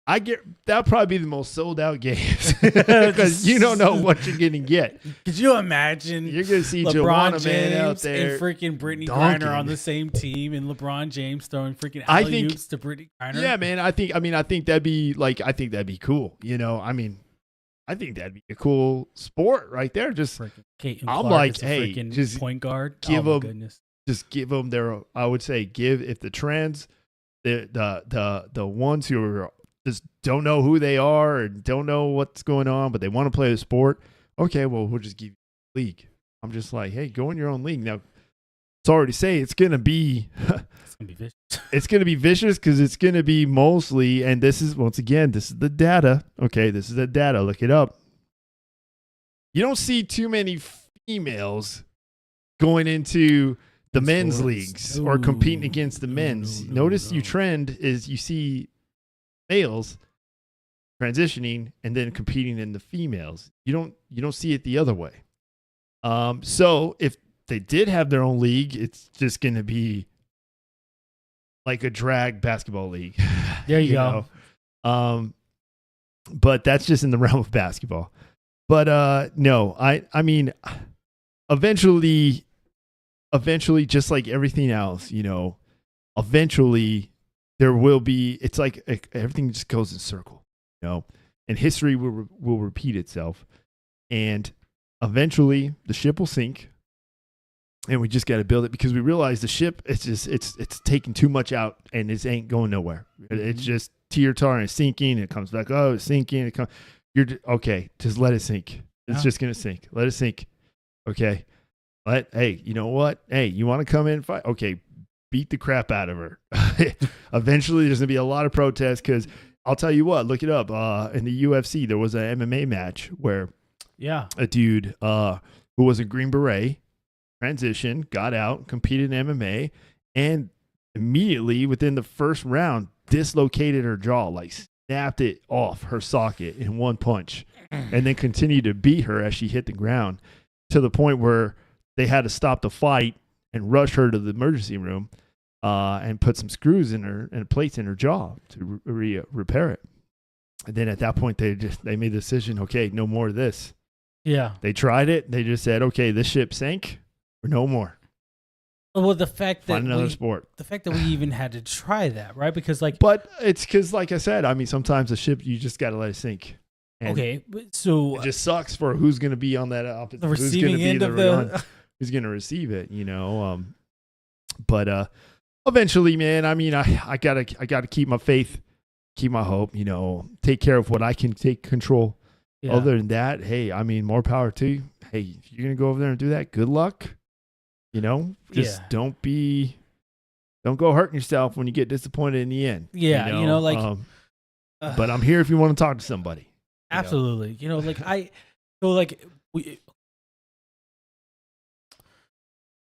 That'll probably be the most sold out games because you don't know what you're gonna get. Could you imagine? You're gonna see LeBron James James out there and freaking Brittany dunking. Griner on the same team, and LeBron James throwing freaking alley-oops to Brittany Griner. Yeah, man. I think that'd be cool. I think that'd be a cool sport right there. Just I'm like, hey, just point guard. Give them, just give them their. I would say if the trends, the ones who are just don't know who they are and don't know what's going on, but they want to play the sport. Okay, well, we'll just give you a league. I'm just like, hey, go in your own league. Now, it's already say it's going to be vicious. It's going to be vicious because it's going to be mostly, and this is, once again, this is the data. Okay, this is the data. Look it up. You don't see too many females going into the men's leagues or competing against the men's. Notice you trend is you see males transitioning and then competing in the females. You don't see it the other way. So if they did have their own league, it's just going to be like a drag basketball league. There you go. know? But that's just in the realm of basketball. But no, I mean, eventually, just like everything else, eventually there will be. It's like everything just goes in circle, and history will repeat itself, and eventually the ship will sink. And we just got to build it because we realize the ship, it's taking too much out and it ain't going nowhere. It's just teeter-totter and it's sinking. It comes back. Oh, it's sinking. Okay, just let it sink. It's just going to sink. Let it sink. Okay. Hey, you know what? Hey, you want to come in and fight? Okay, beat the crap out of her. Eventually, there's going to be a lot of protests because I'll tell you what, look it up. In the UFC, there was an MMA match where a dude who was a Green Beret, transition, got out, competed in MMA, and immediately within the first round dislocated her jaw, like snapped it off her socket in one punch, and then continued to beat her as she hit the ground to the point where they had to stop the fight and rush her to the emergency room and put some screws in her and plates in her jaw to repair it. And then at that point, they made the decision, okay, no more of this. Yeah. They tried it. They just said, okay, this ship sank. No more. Well, the fact that find another sport. The fact that we even had to try that, right? Because but it's because, like I said, I mean, sometimes a ship you just got to let it sink. And okay, so it just sucks for who's going to be on that opposite, the receiving end of the who's going to receive it, But eventually, man, I mean, I gotta keep my faith, keep my hope, take care of what I can take control. Yeah. Other than that, hey, I mean, more power to you. Hey, if you're gonna go over there and do that, good luck. Just don't go hurting yourself when you get disappointed in the end. Yeah, but I'm here if you want to talk to somebody. Absolutely.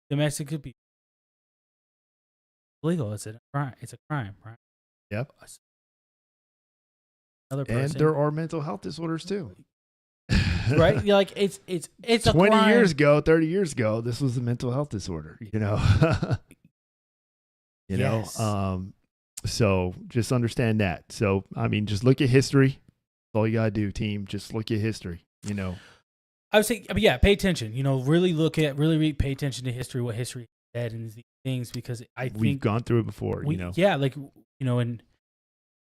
Domestic abuse legal. It's a crime. It's a crime, right? Yep. Another person. And there are mental health disorders too. Right? Like it's 20 years ago, 30 years ago, this was a mental health disorder, So just understand that. So, I mean, just look at history. That's all you got to do, team. Just look at history, I would say, pay attention, really pay attention to history, what history said and these things, because I think we've gone through it before, Yeah. And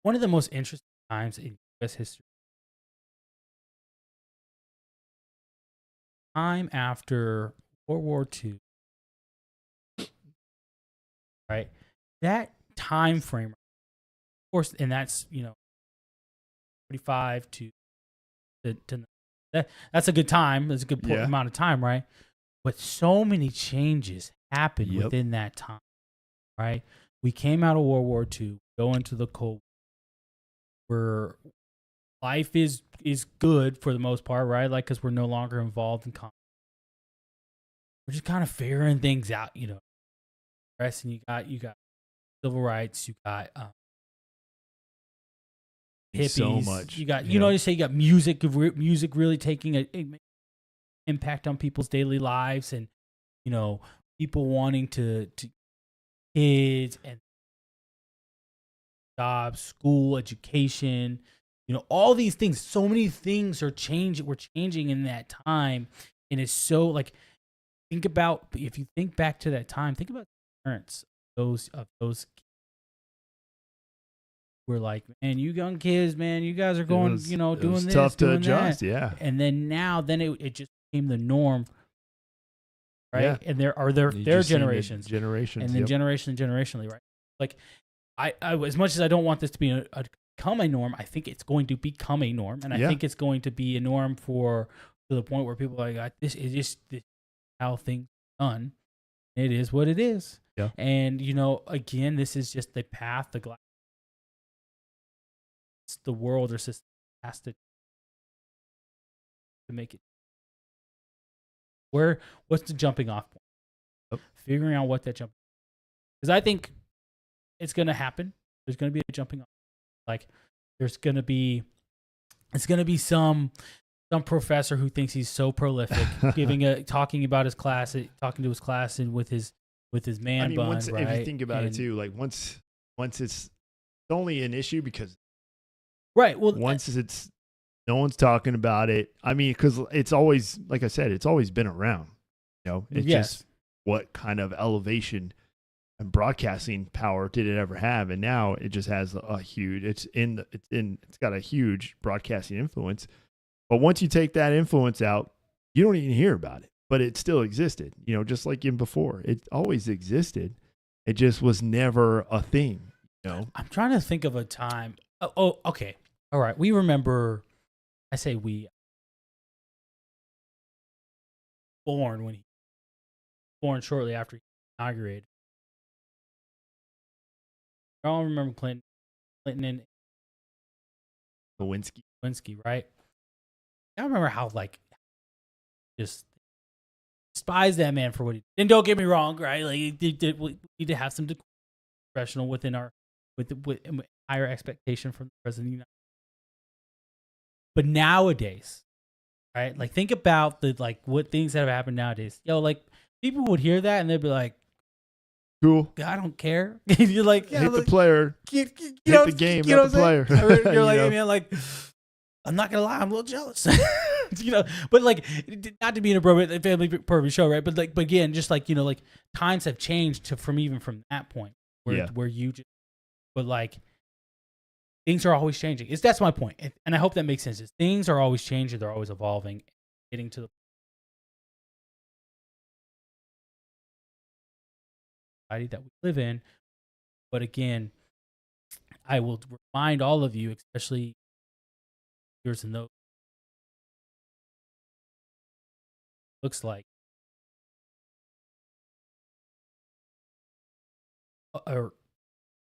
one of the most interesting times in U.S. history, time after World War II, right? That time frame, of course, and that's 45 to that's a good time. That's a good amount of time, right? But so many changes happened within that time, right? We came out of World War II, go into the Cold War, where life is good for the most part, right? Like, because we're no longer involved in conflict. We're just kind of figuring things out, Rest, and you got civil rights, you got hippies. So much. You got, you say you got music really taking a impact on people's daily lives, and people wanting to kids and jobs, school, education, all these things. So many things are changing. We're changing in that time, and it's so like, if you think back to that time, think about the parents of those were like, man, you young kids, man, you guys are going, doing this, tough to doing adjust, that. yeah. And then it just became the norm, right? Yeah. And there are their generations, and then generationally, right? Like, I as much as I don't want this to be become a norm, I think it's going to become a norm, and I think it's going to be a norm to the point where people are like, this is just how things are done. It is what it is. Yeah. And again, this is just the path, the world or system has to make it. What's the jumping off point? Figuring out what that jump, because I think it's going to happen. There's going to be a jumping off. Like, it's going to be some professor who thinks he's so prolific, talking about his class, talking to his class, and with his man bun. Once, right? If you think about it too, like once it's only an issue because, right. Well, once it's no one's talking about it. I mean, because it's always, like I said, it's always been around. It's just what kind of elevation and broadcasting power did it ever have, and now it just has a huge. It's got a huge broadcasting influence. But once you take that influence out, you don't even hear about it. But it still existed, just like in before. It always existed. It just was never a thing. I'm trying to think of a time. Oh, okay. All right. We remember. I say we. Born shortly after he inaugurated. I don't remember Clinton and Lewinsky, right? I remember how just despise that man for what he did. And don't get me wrong, right? Like, we need to have some professional within our with higher expectation from the president of the United States. But nowadays, right? Like, think about what things that have happened nowadays. People would hear that and they'd be like, cool. I don't care. You're like, hit the player. Hit the game, not the player. You're like, hey, man, I'm not gonna lie, I'm a little jealous. But not to be a family perfect show, right? But again, just times have changed from that point where you just, but things are always changing. That's my point, and I hope that makes sense. Things are always changing, they're always evolving, getting to the society that we live in. But again, I will remind all of you, especially yours and those, looks like or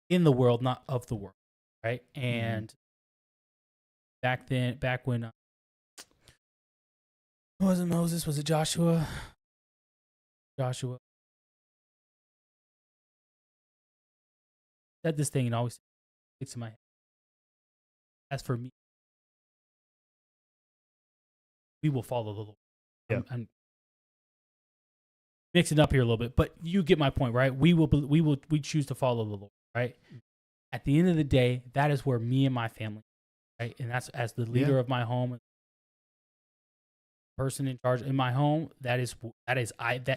in the world, not of the world, right? And back when was it Moses? Was it Joshua? Said this thing and always sticks in my head. As for me, we will follow the Lord. Yeah. I'm mixing up here a little bit, but you get my point, right? We choose to follow the Lord, right? At the end of the day, that is where me and my family, right? And that's as the leader of my home, person in charge in my home. That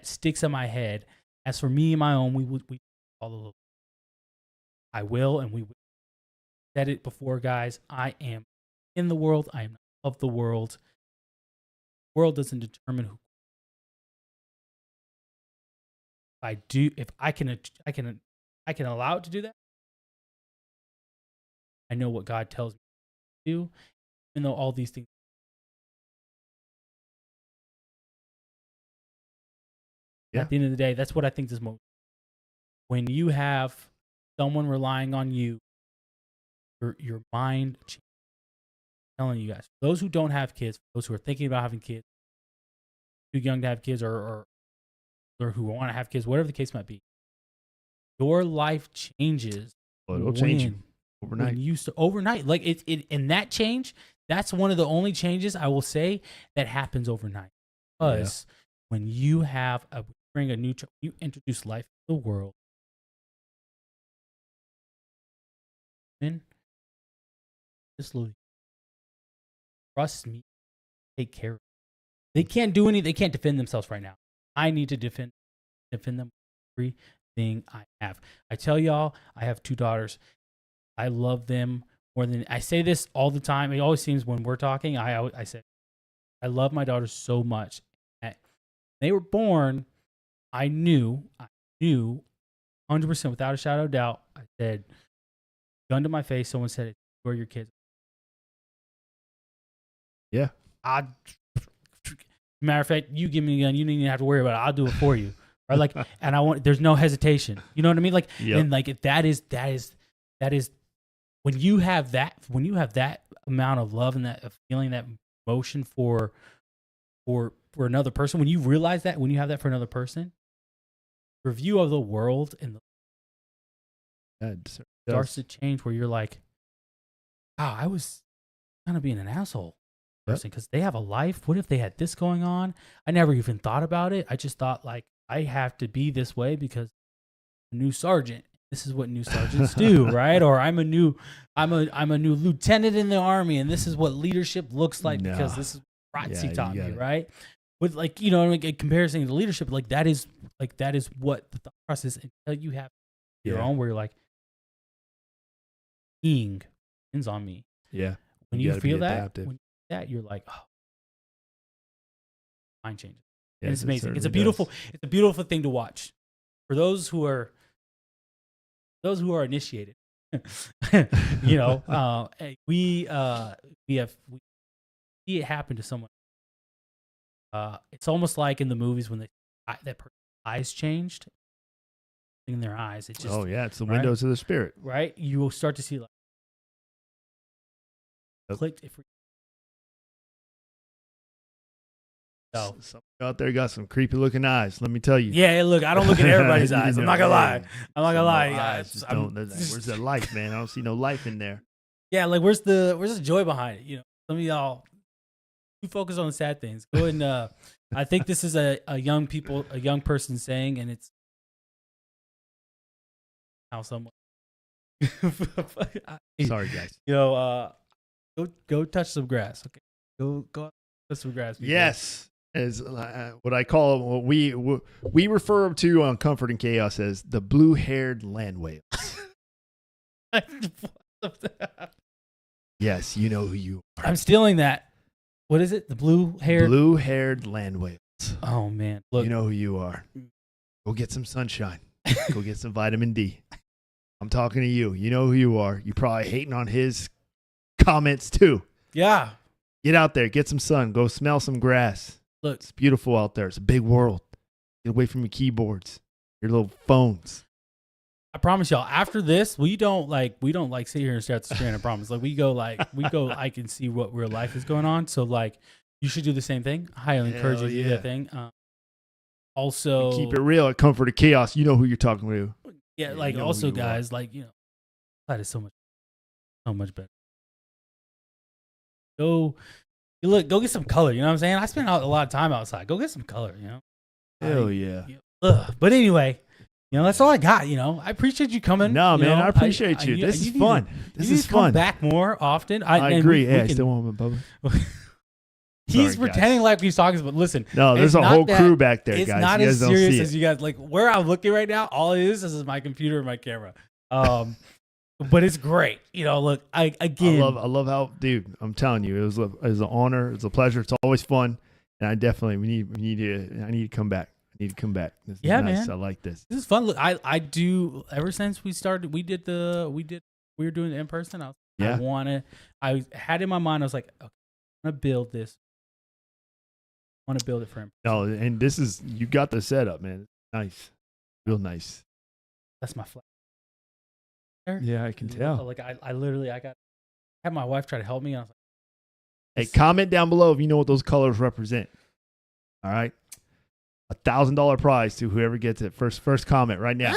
sticks in my head. As for me and my own, we follow the Lord. I will, and we will. Said it before, guys. I am in the world. I am not of the world. The world doesn't determine who. If I can allow it to do that. I know what God tells me to do, even though all these things. At the end of the day, that's what I think is most. When you have someone relying on you, your mind changes. I'm telling you guys, those who don't have kids, those who are thinking about having kids, too young to have kids, or who want to have kids, whatever the case might be, your life changes. Well, it'll change you. overnight. Like it and that change, that's one of the only changes I will say that happens overnight. Because when you have you introduce life to the world, and just trust me, take care of them. They can't do anything. They can't defend themselves right now. I need to defend them with everything I have. I tell y'all, I have 2 daughters. I love them more than I say this all the time. It always seems when we're talking, I said, I love my daughters so much. They were born. I knew 100% without a shadow of doubt. I said, gun to my face. Someone said, "Where are your kids?" Yeah. Matter of fact, you give me a gun. You don't even have to worry about it. I'll do it for you. Right? Like, and there's no hesitation. You know what I mean? Like, and like that is when you have that amount of love and that feeling, that emotion for another person, when you realize that, when you have that for another person, your view of the world and starts to change where you're like, wow, I was kind of being an asshole person because they have a life. What if they had this going on? I never even thought about it. I just thought like I have to be this way because I'm a new sergeant. This is what new sergeants do, right? Or I'm a new lieutenant in the army, and this is what leadership looks like because this is what ROTC taught me, right? But like, you know, like in comparison to leadership, like that is what the thought process until you have your own, where you're like, being depends on me. Yeah. When you feel that, you're like, oh, mind changes. Yes, and it's amazing. It's a beautiful thing to watch for those who are initiated. You know, we see it happen to someone. It's almost like in the movies when that person's eyes changed in their eyes. It just it's the windows of the spirit, right? You will start to see like clicked. So some out there got some creepy looking eyes. Let me tell you. Yeah, look, I don't look at everybody's eyes. I'm not gonna lie. Where's the life, man? I don't see no life in there. Yeah, like where's the joy behind it? You know, some of y'all, you focus on the sad things. Go ahead and I think this is a young person saying, and it's how someone. Sorry, guys. You know, go touch some grass. Okay, go touch some grass. People. Yes. As what I call what we refer to on Comfort and Chaos as the blue-haired land whales. Yes, you know who you are. I'm stealing that. What is it? The blue-haired land whales. Oh man, look, you know who you are. Go get some sunshine. Go get some vitamin D. I'm talking to you. You know who you are. You're probably hating on his comments too. Yeah. Get out there. Get some sun. Go smell some grass. Look, it's beautiful out there. It's a big world. Get away from your keyboards, your little phones. I promise y'all, after this, we don't sit here and stare at the screen. I promise. Like we go, I can see what real life is going on. So like, you should do the same thing. I highly encourage you to do that thing. Also, and keep it real at Comfort of Chaos. You know who you're talking to. Yeah, like also guys, like, you know, that is so much better. Go get some color. You know what I'm saying? I spend a lot of time outside. Go get some color. You know. Hell yeah. But anyway, you know, that's all I got. You know, I appreciate you coming. No, man, know, I appreciate you. This is fun. This is fun. Come back more often. I agree. I still want him, Bubba. He's pretending like he's talking, but listen. No, there's a whole crew back there, guys. It's not as serious as you guys. Like where I'm looking right now, all it is my computer and my camera. But it's great. You know, look, I love how, dude, I'm telling you, it was an honor. It's a pleasure. It's always fun. And I definitely, I need to come back. I need to come back. This is nice. Man. I like this. This is fun. Look, I do, ever since we started, we were doing it in person. I had in my mind, I was like, okay, I'm going to build this. I want to build it for him. No, and this is, you got the setup, man. Nice. Real nice. That's my flat. Yeah, I can tell. Like I had my wife try to help me. And I was like, hey, comment down below if you know what those colors represent. All right, $1,000 prize to whoever gets it first comment right now.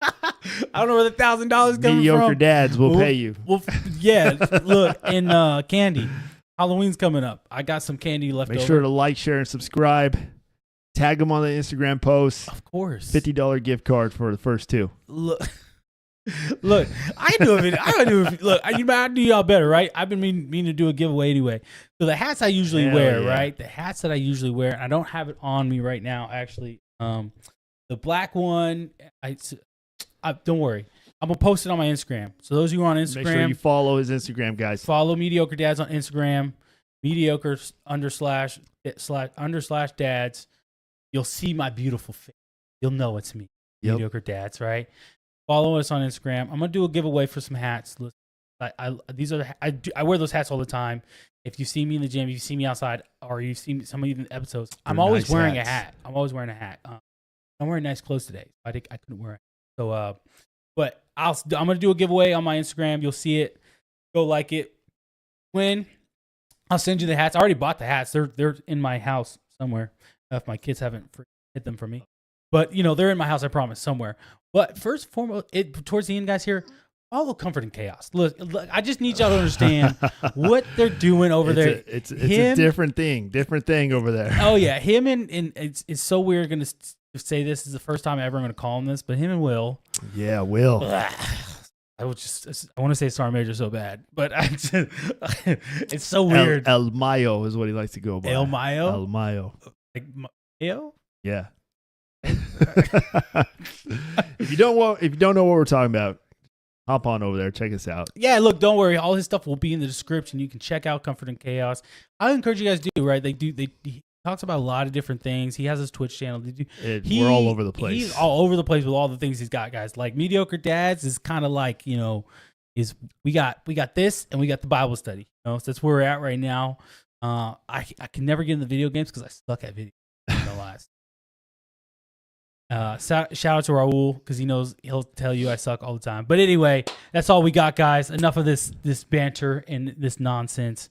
I don't know where the $1,000 coming from. Mediocre Dads will pay you. Well, yeah. Look, and candy. Halloween's coming up. I got some candy left over. Make sure to like, share, and subscribe. Tag them on the Instagram post. Of course. $50 gift card for the first 2. Look, I do a video. Look, I do y'all better, right? I've been meaning to do a giveaway anyway. So the hats I usually wear, right? The hats that I usually wear, and I don't have it on me right now, actually. The black one, don't worry. I'm going to post it on my Instagram. So those of you who are on Instagram. Make sure you follow his Instagram, guys. Follow Mediocre Dads on Instagram. Mediocre _ dads. You'll see my beautiful face. You'll know it's me. Yep. Mediocre Dads, right? Follow us on Instagram. I'm going to do a giveaway for some hats. I wear those hats all the time. If you see me in the gym, if you see me outside, or you see some of you in the episodes, I'm always wearing a hat. I'm always wearing a hat. I'm wearing nice clothes today. I couldn't wear it. So, but I'm going to do a giveaway on my Instagram. You'll see it. Go like it. I'll send you the hats. I already bought the hats. They're in my house somewhere. If my kids haven't hit them for me. But, they're in my house, I promise, somewhere. But first and foremost, towards the end, guys, here, follow Comfort and Chaos. Look, I just need y'all to understand what they're doing over there. It's a different thing over there. Oh, yeah. Him and it's so weird going to say this is the first time ever I'm going to call him this, but him and Will. Yeah, Will. I want to say Star Major so bad, but it's so weird. El Mayo is what he likes to go by. El Mayo? El Mayo. Like Mayo? Yeah. If you don't know what we're talking about, hop on over there, check us out. Yeah, look, don't worry, all his stuff will be in the description. You can check out Comfort and Chaos. I encourage you guys to do, right? He talks about a lot of different things. He has his Twitch channel. We're all over the place. He's all over the place with all the things he's got, guys. Like Mediocre Dads is kind of like, we got this and we got the Bible study. So that's where we're at right now. I can never get in the video games because I suck at video. Shout out to Raul because he'll tell you I suck all the time. But anyway, that's all we got, guys. Enough of this banter and this nonsense.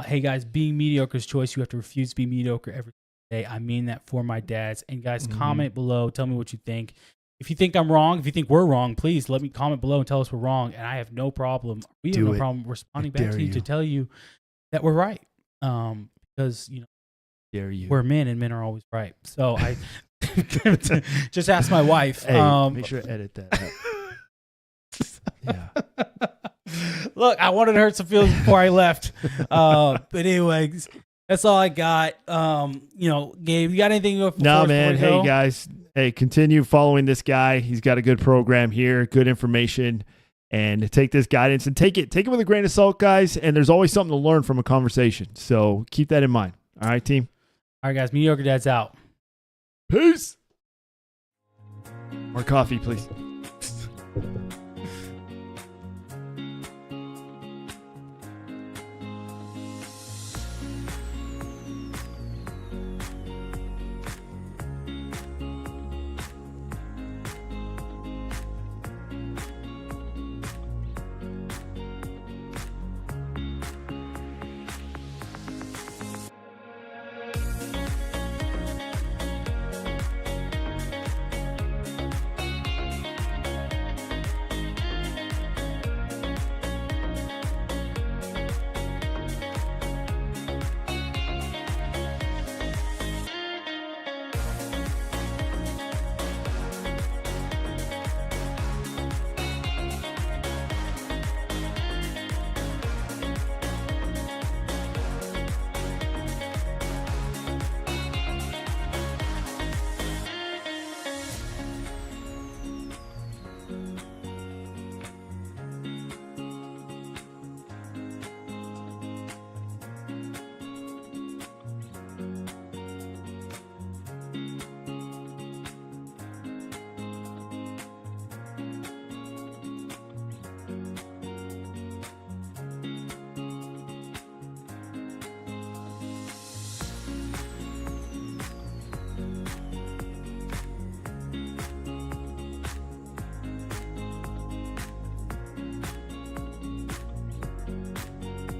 Hey guys, being mediocre's choice. You have to refuse to be mediocre every day. I mean that for my dads. And guys, comment below. Tell me what you think. If you think I'm wrong, if you think we're wrong, please let me comment below and tell us we're wrong. And I have no problem. We have no problem responding back to you to tell you that we're right. Because dare you. We're men and men are always right. So I just ask my wife. Hey, make sure to edit that. Yeah. Look, I wanted to hurt some feelings before I left. But anyways, that's all I got. Gabe, you got anything? No, man. Hey guys. Hey, continue following this guy. He's got a good program here, good information, and take this guidance and take it with a grain of salt, guys. And there's always something to learn from a conversation. So keep that in mind. All right, team. All right, guys. Mediocre Dads out. Peace. More coffee, please.